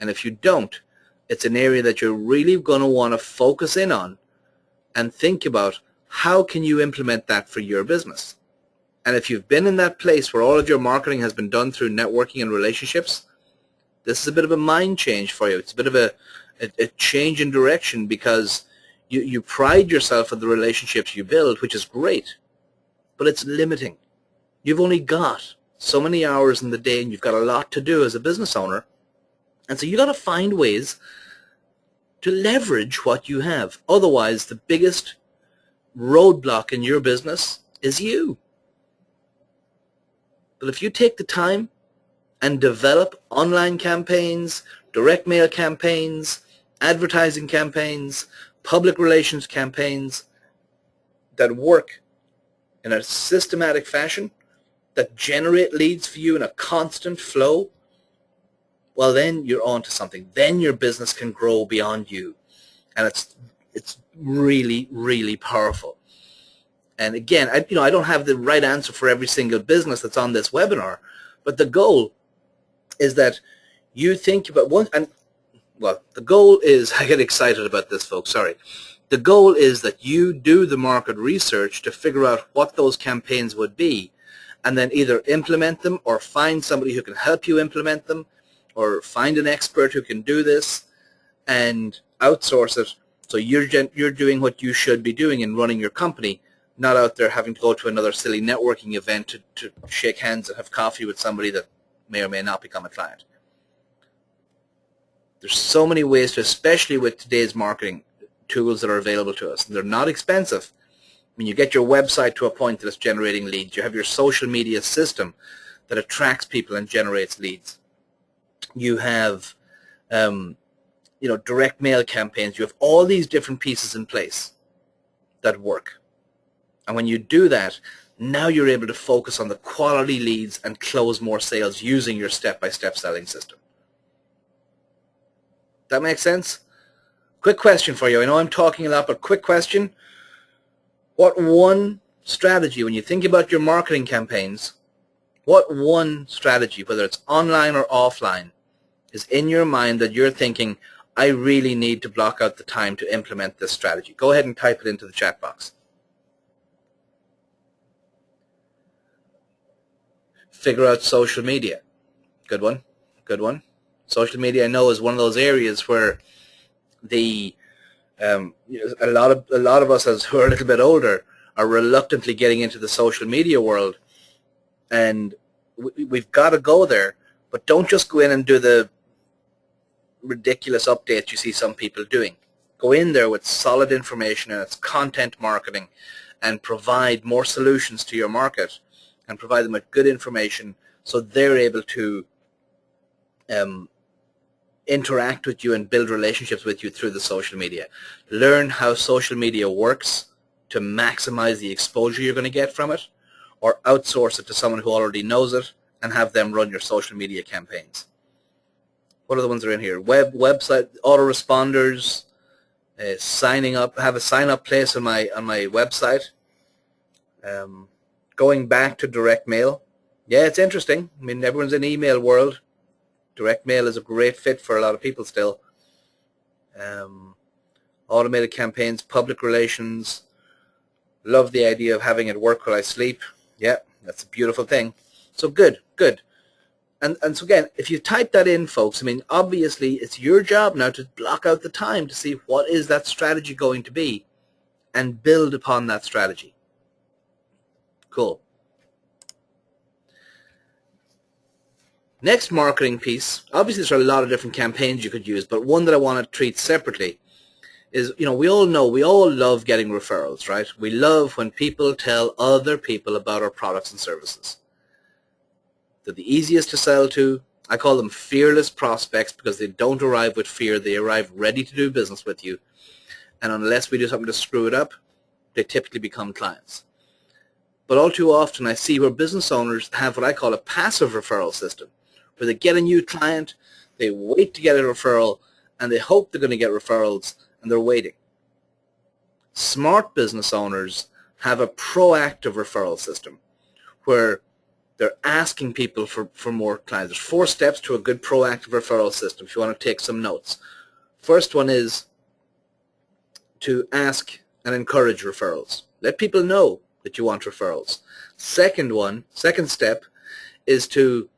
And if you don't, it's an area that you're really going to want to focus in on and think about how can you implement that for your business. And if you've been in that place where all of your marketing has been done through networking and relationships, this is a bit of a mind change for you. It's a bit of a change in direction, because you pride yourself on the relationships you build, which is great, but it's limiting. You've only got so many hours in the day, and you've got a lot to do as a business owner. And so you got to find ways to leverage what you have. Otherwise, the biggest roadblock in your business is you. But if you take the time and develop online campaigns, direct mail campaigns, advertising campaigns, public relations campaigns that work in a systematic fashion, that generate leads for you in a constant flow, well, then you're on to something. Then your business can grow beyond you. And it's really, really powerful. And again, I don't have the right answer for every single business that's on this webinar, but the goal is that you think about one, and well, the goal is, I get excited about this, folks, sorry. The goal is that you do the market research to figure out what those campaigns would be, and then either implement them or find somebody who can help you implement them, or find an expert who can do this and outsource it. So you're doing what you should be doing in running your company, not out there having to go to another silly networking event to shake hands and have coffee with somebody that may or may not become a client. There's so many ways to, especially with today's marketing tools that are available to us. And they're not expensive. I mean, you get your website to a point that it's generating leads. You have your social media system that attracts people and generates leads. You have, direct mail campaigns. You have all these different pieces in place that work. And when you do that, now you're able to focus on the quality leads and close more sales using your step-by-step selling system. That makes sense? Quick question for you. I know I'm talking a lot, but quick question. What one strategy, when you think about your marketing campaigns, what one strategy, whether it's online or offline, is in your mind that you're thinking, I really need to block out the time to implement this strategy? Go ahead and type it into the chat box. Figure out social media. Good one. Good one. Social media, I know, is one of those areas where a lot of us who are a little bit older are reluctantly getting into the social media world, and we've got to go there. But don't just go in and do the ridiculous updates you see some people doing. Go in there with solid information, and it's content marketing, and provide more solutions to your market, and provide them with good information so they're able to interact with you and build relationships with you through the social media. Learn how social media works to maximize the exposure you're going to get from it, or outsource it to someone who already knows it and have them run your social media campaigns. What are the ones that are in here? Website, autoresponders, signing up, have a sign-up place on my website. Going back to direct mail, yeah, it's interesting. I mean, everyone's in email world. Direct mail is a great fit for a lot of people still. Automated campaigns, public relations. Love the idea of having it work while I sleep. Yeah, that's a beautiful thing. So good, good. And so again, if you type that in, folks, I mean, obviously it's your job now to block out the time to see what is that strategy going to be and build upon that strategy. Cool. Next marketing piece, obviously there's a lot of different campaigns you could use, but one that I want to treat separately is, we all love getting referrals, right? We love when people tell other people about our products and services. They're the easiest to sell to. I call them fearless prospects because they don't arrive with fear. They arrive ready to do business with you. And unless we do something to screw it up, they typically become clients. But all too often I see where business owners have what I call a passive referral system, where they get a new client, they wait to get a referral, and they hope they're going to get referrals, and they're waiting. Smart business owners have a proactive referral system where they're asking people for more clients. There's 4 steps to a good proactive referral system if you want to take some notes. First one is to ask and encourage referrals. Let people know that you want referrals. Second step is to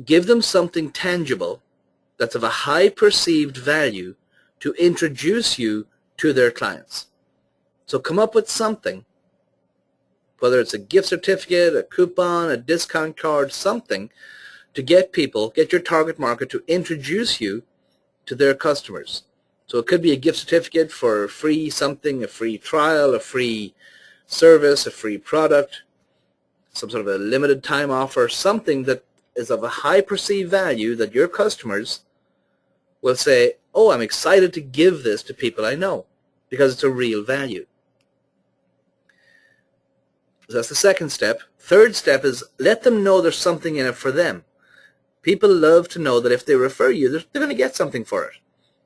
give them something tangible that's of a high perceived value to introduce you to their clients. So come up with something, whether it's a gift certificate, a coupon, a discount card, something to get your target market to introduce you to their customers. So it could be a gift certificate for a free something, a free trial, a free service, a free product, some sort of a limited time offer, something that is of a high perceived value that your customers will say, oh, I'm excited to give this to people I know because it's a real value. So that's the second step. Third step is let them know there's something in it for them. People love to know that if they refer you, they're going to get something for it.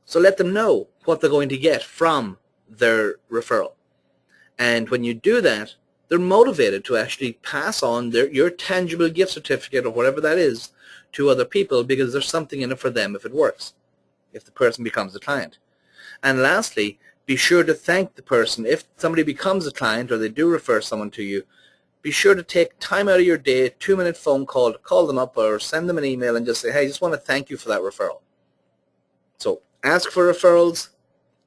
So let them know what they're going to get from their referral. And when you do that, they're motivated to actually pass on your tangible gift certificate or whatever that is to other people because there's something in it for them if it works, if the person becomes a client. And lastly, be sure to thank the person. If somebody becomes a client or they do refer someone to you, be sure to take time out of your day, a 2-minute phone call to call them up or send them an email and just say, hey, I just want to thank you for that referral. So ask for referrals,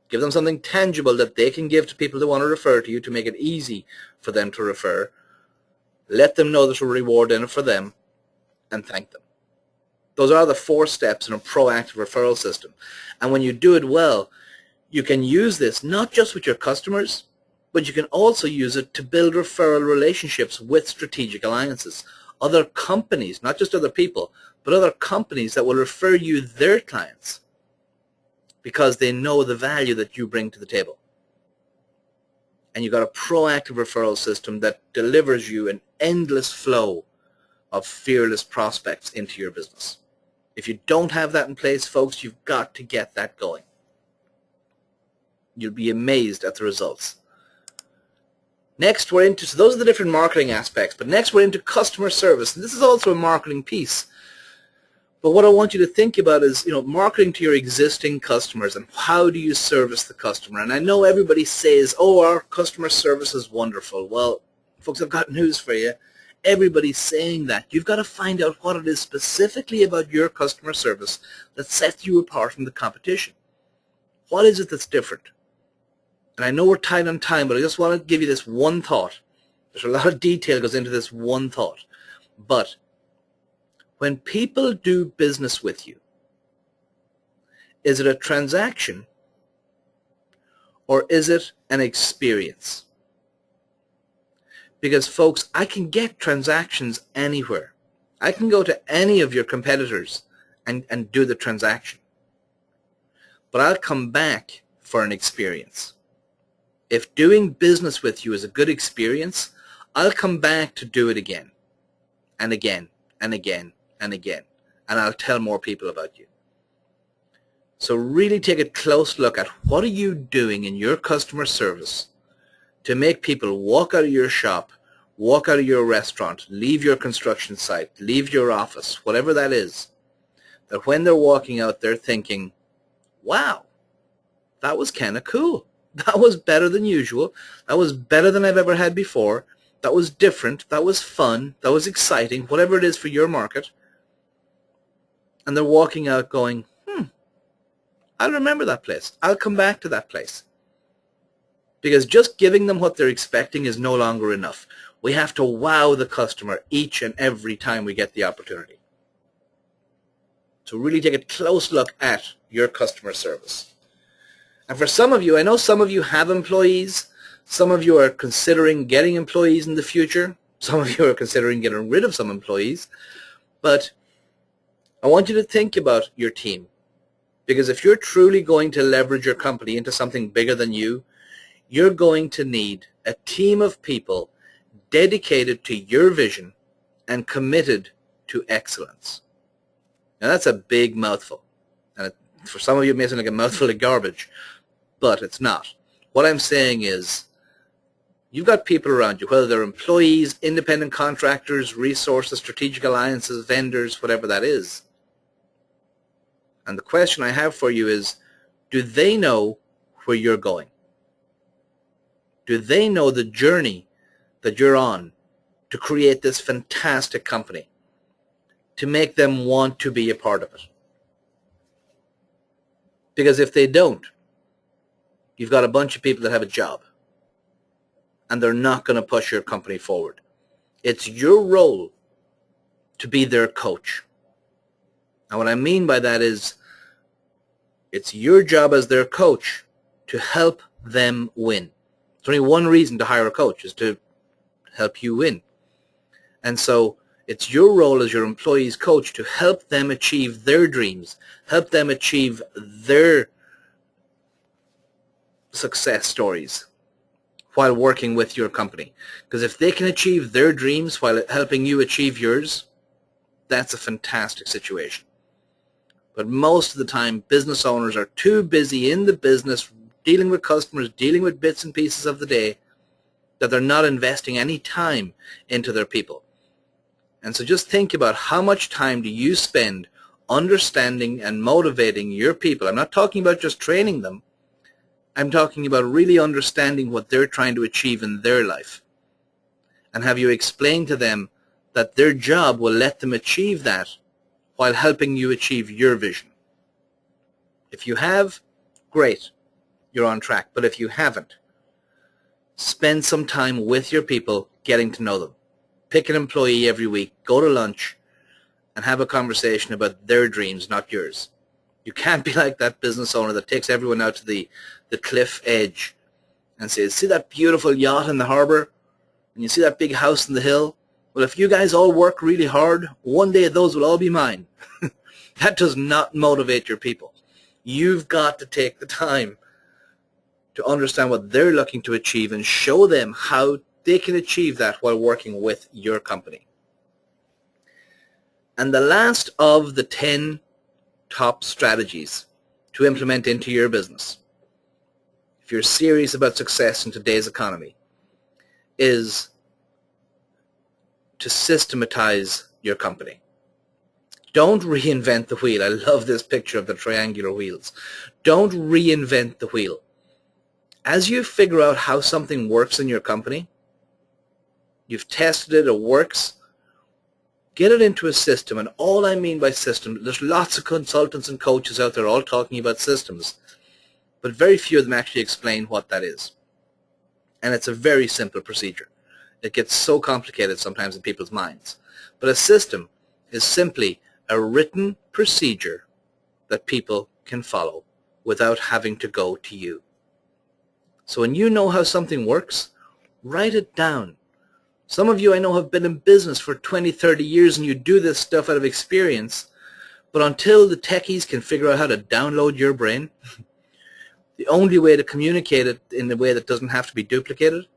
give them something tangible that they can give to people that want to refer to you to make it easy for them to refer. Let them know there's a reward in it for them and thank them. Those are the 4 steps in a proactive referral system. And when you do it well, you can use this not just with your customers, but you can also use it to build referral relationships with strategic alliances. Other companies, not just other people, but other companies that will refer you their clients because they know the value that you bring to the table. And you've got a proactive referral system that delivers you an endless flow of fearless prospects into your business. If you don't have that in place, folks, you've got to get that going. You'll be amazed at the results. Next, so those are the different marketing aspects, but next we're into customer service. And this is also a marketing piece. But what I want you to think about is, marketing to your existing customers and how do you service the customer. And I know everybody says, oh, our customer service is wonderful. Well, folks, I've got news for you. Everybody's saying that. You've got to find out what it is specifically about your customer service that sets you apart from the competition. What is it that's different? And I know we're tight on time, but I just want to give you this one thought. There's a lot of detail goes into this one thought. But when people do business with you, is it a transaction or is it an experience? Because, folks, I can get transactions anywhere. I can go to any of your competitors and do the transaction. But I'll come back for an experience. If doing business with you is a good experience, I'll come back to do it again and again and again and again, and I'll tell more people about you. So really take a close look at what are you doing in your customer service to make people walk out of your shop, walk out of your restaurant, leave your construction site, leave your office, whatever that is, that when they're walking out, they're thinking, wow, that was kind of cool. That was better than usual. That was better than I've ever had before. That was different. That was fun. That was exciting, whatever it is for your market. And they're walking out going, I'll remember that place. I'll come back to that place. Because just giving them what they're expecting is no longer enough. We have to wow the customer each and every time we get the opportunity. So really take a close look at your customer service. And for some of you, I know some of you have employees. Some of you are considering getting employees in the future. Some of you are considering getting rid of some employees. But I want you to think about your team. Because if you're truly going to leverage your company into something bigger than you, you're going to need a team of people dedicated to your vision and committed to excellence. Now that's a big mouthful. And for some of you it may sound like a mouthful of garbage, but it's not. What I'm saying is you've got people around you, whether they're employees, independent contractors, resources, strategic alliances, vendors, whatever that is. And the question I have for you is, do they know where you're going? Do they know the journey that you're on to create this fantastic company, to make them want to be a part of it? Because if they don't, you've got a bunch of people that have a job, and they're not going to push your company forward. It's your role to be their coach. And what I mean by that is, it's your job as their coach to help them win. There's only one reason to hire a coach, is to help you win. And so it's your role as your employee's coach to help them achieve their dreams, help them achieve their success stories while working with your company. Because if they can achieve their dreams while helping you achieve yours, that's a fantastic situation. But most of the time, business owners are too busy in the business, dealing with customers, dealing with bits and pieces of the day, that they're not investing any time into their people. And so just think about how much time do you spend understanding and motivating your people. I'm not talking about just training them. I'm talking about really understanding what they're trying to achieve in their life. And have you explained to them that their job will let them achieve that while helping you achieve your vision? If you have, great, you're on track. But if you haven't, spend some time with your people getting to know them. Pick an employee every week, go to lunch, and have a conversation about their dreams, not yours. You can't be like that business owner that takes everyone out to the cliff edge and says, see that beautiful yacht in the harbor? And you see that big house in the hill? Well, if you guys all work really hard, one day those will all be mine. That does not motivate your people. You've got to take the time to understand what they're looking to achieve and show them how they can achieve that while working with your company. And the last of the 10 top strategies to implement into your business, if you're serious about success in today's economy, is to systematize your company. Don't reinvent the wheel. I love this picture of the triangular wheels. Don't reinvent the wheel. As you figure out how something works in your company, you've tested it, it works, get it into a system. And all I mean by system, there's lots of consultants and coaches out there all talking about systems, but very few of them actually explain what that is. And it's a very simple procedure. It gets so complicated sometimes in people's minds. But a system is simply a written procedure that people can follow without having to go to you. So when you know how something works, write it down. Some of you I know have been in business for 20, 30 years and you do this stuff out of experience, but until the techies can figure out how to download your brain, the only way to communicate it in a way that doesn't have to be duplicated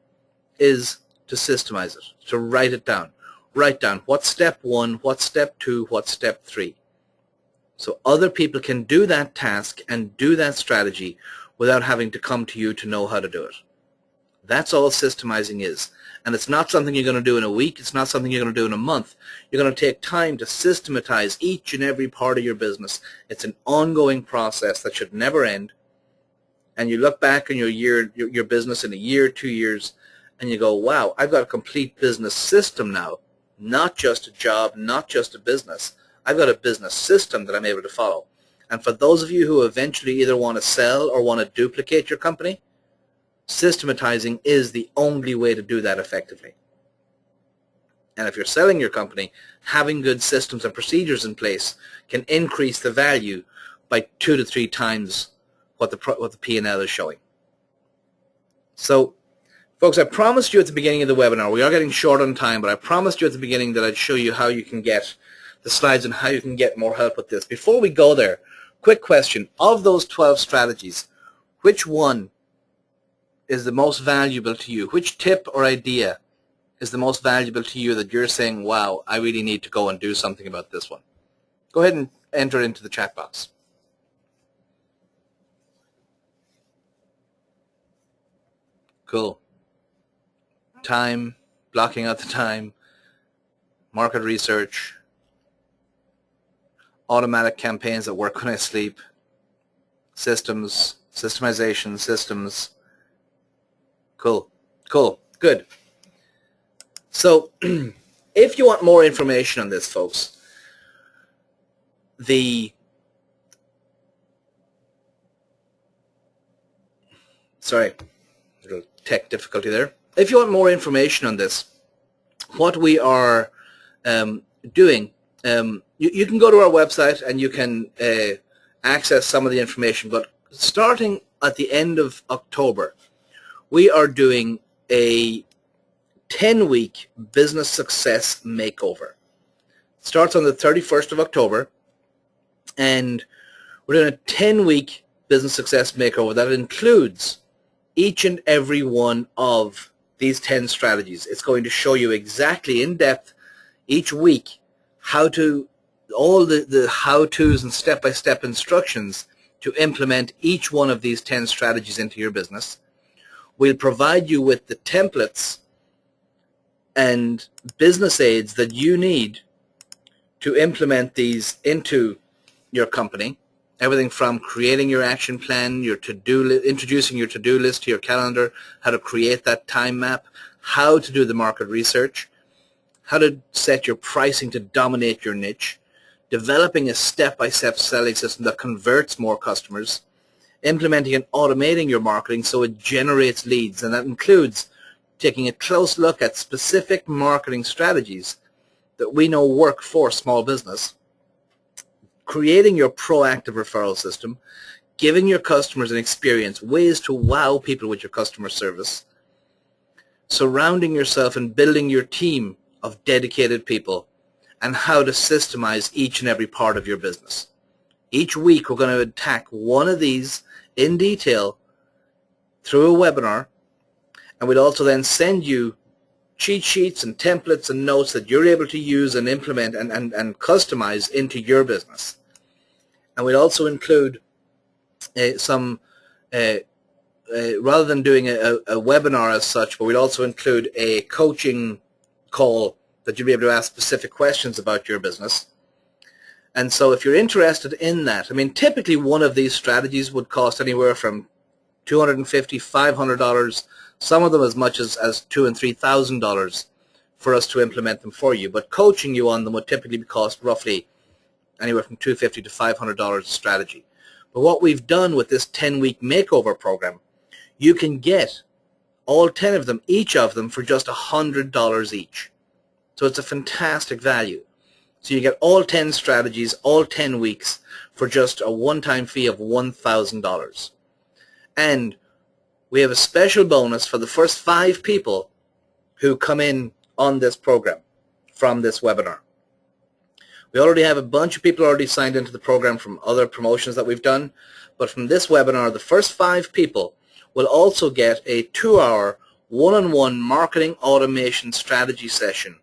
is to systemize it, to write it down. Write down what's step 1, what's step 2, what's step 3. So other people can do that task and do that strategy without having to come to you to know how to do it. That's all systemizing is. And it's not something you're going to do in a week. It's not something you're going to do in a month. You're going to take time to systematize each and every part of your business. It's an ongoing process that should never end. And you look back on your business in a year, 2 years, and you go, wow, I've got a complete business system now. Not just a job, not just a business. I've got a business system that I'm able to follow. And for those of you who eventually either want to sell or want to duplicate your company, systematizing is the only way to do that effectively. And if you're selling your company, having good systems and procedures in place can increase the value by 2 to 3 times what the P&L is showing. So, folks, I promised you at the beginning of the webinar, we are getting short on time, but I promised you at the beginning that I'd show you how you can get the slides and how you can get more help with this. Before we go there, quick question. Of those 12 strategies, which one is the most valuable to you? Which tip or idea is the most valuable to you that you're saying, wow, I really need to go and do something about this one? Go ahead and enter it into the chat box. Cool. Time, blocking out the time, market research, automatic campaigns that work when I sleep, systems, systemization, systems. Cool, cool, good. So if you want more information on this, folks, sorry, a little tech difficulty there. If you want more information on this, what we are doing, you can go to our website and you can access some of the information, but starting at the end of October, we are doing a 10-week business success makeover. It starts on the 31st of October, and we're doing a 10-week business success makeover that includes each and every one of these 10 strategies. It's going to show you exactly in depth each week how to, all the how-tos and step-by-step instructions to implement each one of these 10 strategies into your business. We'll provide you with the templates and business aids that you need to implement these into your company. Everything from creating your action plan, your to-do introducing your to-do list to your calendar, how to create that time map, how to do the market research, how to set your pricing to dominate your niche, developing a step-by-step selling system that converts more customers, implementing and automating your marketing so it generates leads, and that includes taking a close look at specific marketing strategies that we know work for small business, creating your proactive referral system, giving your customers an experience, ways to wow people with your customer service, surrounding yourself and building your team of dedicated people, and how to systemize each and every part of your business. Each week we're going to attack one of these in detail through a webinar, and we'll also then send you cheat sheets and templates and notes that you're able to use and implement and customize into your business. And we'll also include rather than doing a webinar as such, but we'll also include a coaching call that you'll be able to ask specific questions about your business. And so if you're interested in that, I mean, typically one of these strategies would cost anywhere from $250, $500, some of them as much as $2,000 and $3,000 for us to implement them for you. But coaching you on them would typically cost roughly anywhere from $250 to $500 a strategy. But what we've done with this 10-week makeover program, you can get all 10 of them, each of them, for just $100 each. So it's a fantastic value. So you get all 10 strategies, all 10 weeks, for just a one-time fee of $1,000. And we have a special bonus for the first 5 people who come in on this program from this webinar. We already have a bunch of people already signed into the program from other promotions that we've done, but from this webinar, the first 5 people will also get a 2-hour one-on-one marketing automation strategy session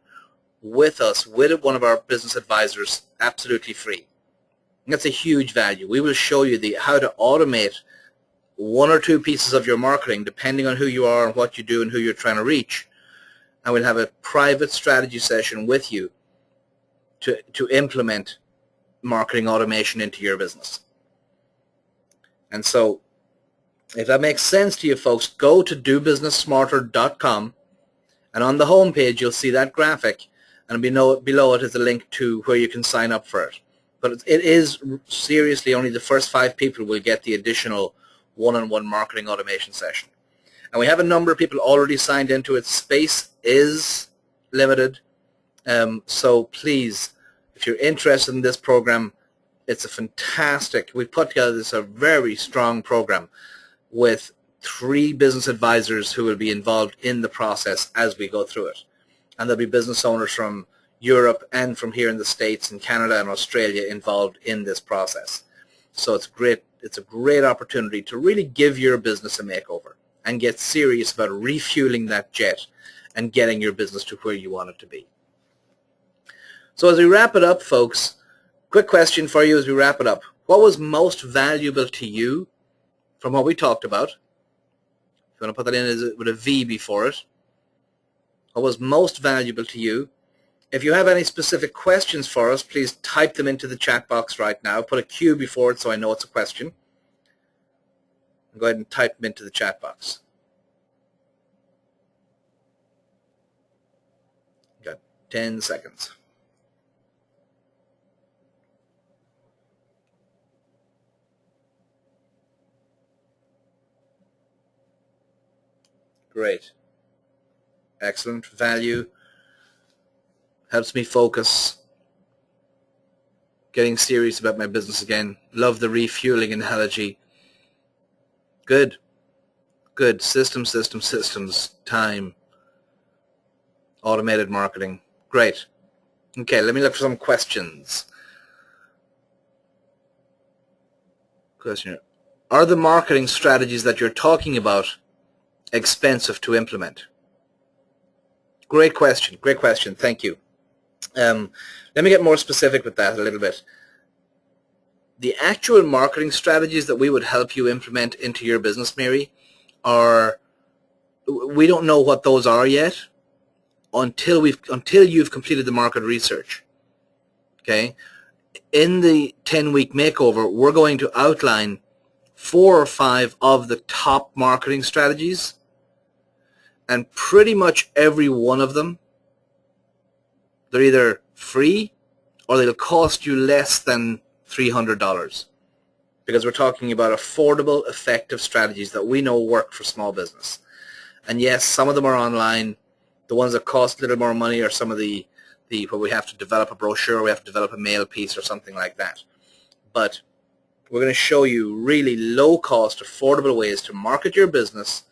with us, with one of our business advisors, absolutely free. And that's a huge value. We will show you how to automate one or two pieces of your marketing, depending on who you are and what you do and who you're trying to reach. And we'll have a private strategy session with you to implement marketing automation into your business. And so if that makes sense to you folks, go to dobusinesssmarter.com, and on the home page you'll see that graphic, and below it is a link to where you can sign up for it. But it is seriously only the first 5 people will get the additional one-on-one marketing automation session. And we have a number of people already signed into it. Space is limited. So please, if you're interested in this program, it's a fantastic, we put together this a very strong program with 3 business advisors who will be involved in the process as we go through it. And there'll be business owners from Europe and from here in the States and Canada and Australia involved in this process. So it's a great opportunity to really give your business a makeover and get serious about refueling that jet and getting your business to where you want it to be. So as we wrap it up, folks, quick question for you as we wrap it up. What was most valuable to you from what we talked about? If you want to put that in with a V before it. What was most valuable to you? If you have any specific questions for us, please type them into the chat box right now. Put a Q before it so I know it's a question. Go ahead and type them into the chat box. Got 10 seconds. Great. Excellent. Value. Helps me focus. Getting serious about my business again. Love the refueling analogy. Good. Good. Systems, time. Automated marketing. Great. Okay, let me look for some questions. Question. Are the marketing strategies that you're talking about expensive to implement? Great question. Great question. Thank you. Let me get more specific with that a little bit. The actual marketing strategies that we would help you implement into your business, Mary, we don't know what those are yet until you've completed the market research. Okay? In the 10-week makeover, we're going to outline 4 or 5 of the top marketing strategies, and pretty much every one of them, they're either free or they'll cost you less than $300, because we're talking about affordable, effective strategies that we know work for small business. And yes, some of them are online. The ones that cost a little more money are some of the where we have to develop a brochure, we have to develop a mail piece or something like that. But we're going to show you really low-cost, affordable ways to market your business,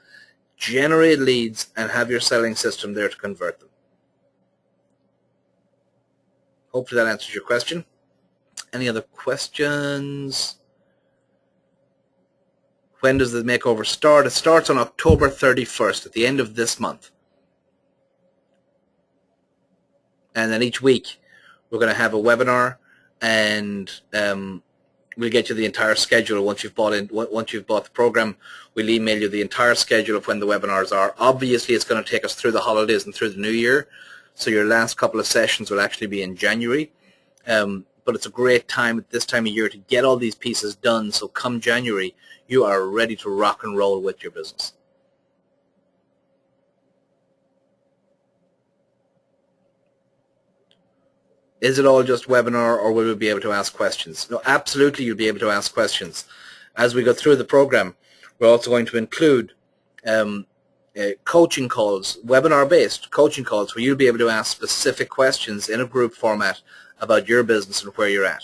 generate leads, and have your selling system there to convert them. Hopefully that answers your question. Any other questions? When does the makeover start? It starts on October 31st, at the end of this month. And then each week we're going to have a webinar, and we'll get you the entire schedule. Once you've bought the program, we'll email you the entire schedule of when the webinars are. Obviously, it's going to take us through the holidays and through the new year, so your last couple of sessions will actually be in January. But it's a great time at this time of year to get all these pieces done, so come January, you are ready to rock and roll with your business. Is it all just webinar, or will we be able to ask questions? No, absolutely you'll be able to ask questions. As we go through the program, we're also going to include coaching calls, webinar-based coaching calls, where you'll be able to ask specific questions in a group format about your business and where you're at.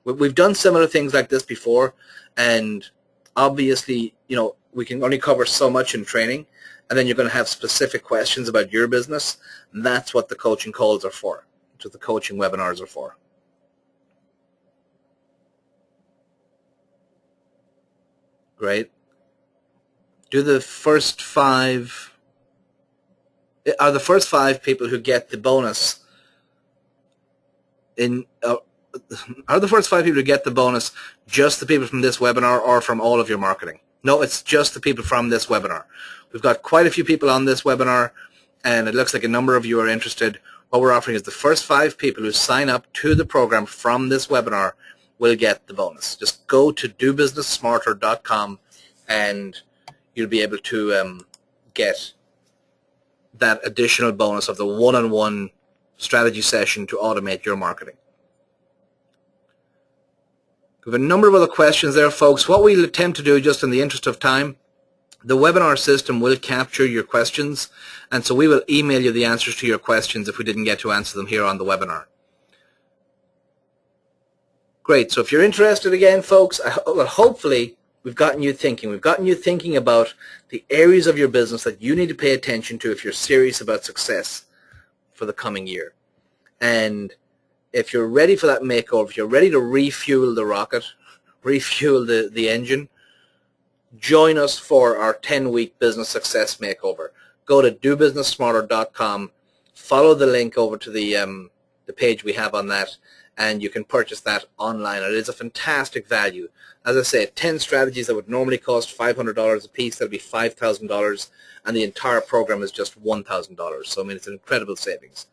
We've done similar things like this before, and obviously, we can only cover so much in training, and then you're going to have specific questions about your business, and that's what the coaching calls are for. That's what the coaching webinars are for. Great. Are the first 5 people who get the bonus are the first 5 people who get the bonus just the people from this webinar or from all of your marketing? No, it's just the people from this webinar. We've got quite a few people on this webinar, and it looks like a number of you are interested. What we're offering is the first 5 people who sign up to the program from this webinar will get the bonus. Just go to dobusinesssmarter.com and you'll be able to get that additional bonus of the one-on-one strategy session to automate your marketing. We have a number of other questions there, folks. What we'll attempt to do, just in the interest of time, the webinar system will capture your questions, and so we will email you the answers to your questions if we didn't get to answer them here on the webinar. Great. So if you're interested again, folks, well, hopefully we've gotten you thinking. We've gotten you thinking about the areas of your business that you need to pay attention to if you're serious about success for the coming year. And if you're ready for that makeover, if you're ready to refuel the rocket, refuel the engine, join us for our 10-week business success makeover. Go to dobusinesssmarter.com, follow the link over to the page we have on that, and you can purchase that online. It is a fantastic value. As I say, 10 strategies that would normally cost $500 a piece, that'll be $5,000, and the entire program is just $1,000. So I mean, it's an incredible savings,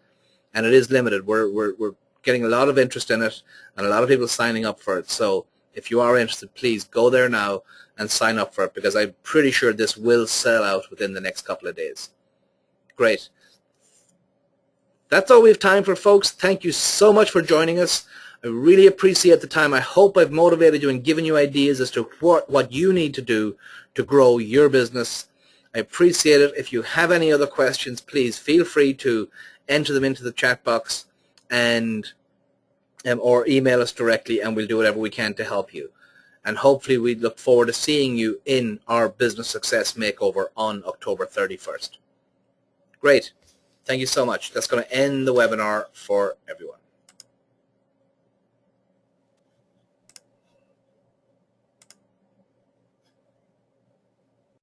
and it is limited. We're getting a lot of interest in it, and a lot of people signing up for it. So if you are interested, please go there now and sign up for it, because I'm pretty sure this will sell out within the next couple of days. Great. That's all we have time for, folks. Thank you so much for joining us. I really appreciate the time. I hope I've motivated you and given you ideas as to what you need to do to grow your business. I appreciate it. If you have any other questions, please feel free to enter them into the chat box and or email us directly, and we'll do whatever we can to help you. And hopefully we look forward to seeing you in our Business Success Makeover on October 31st. Great. Thank you so much. That's going to end the webinar for everyone.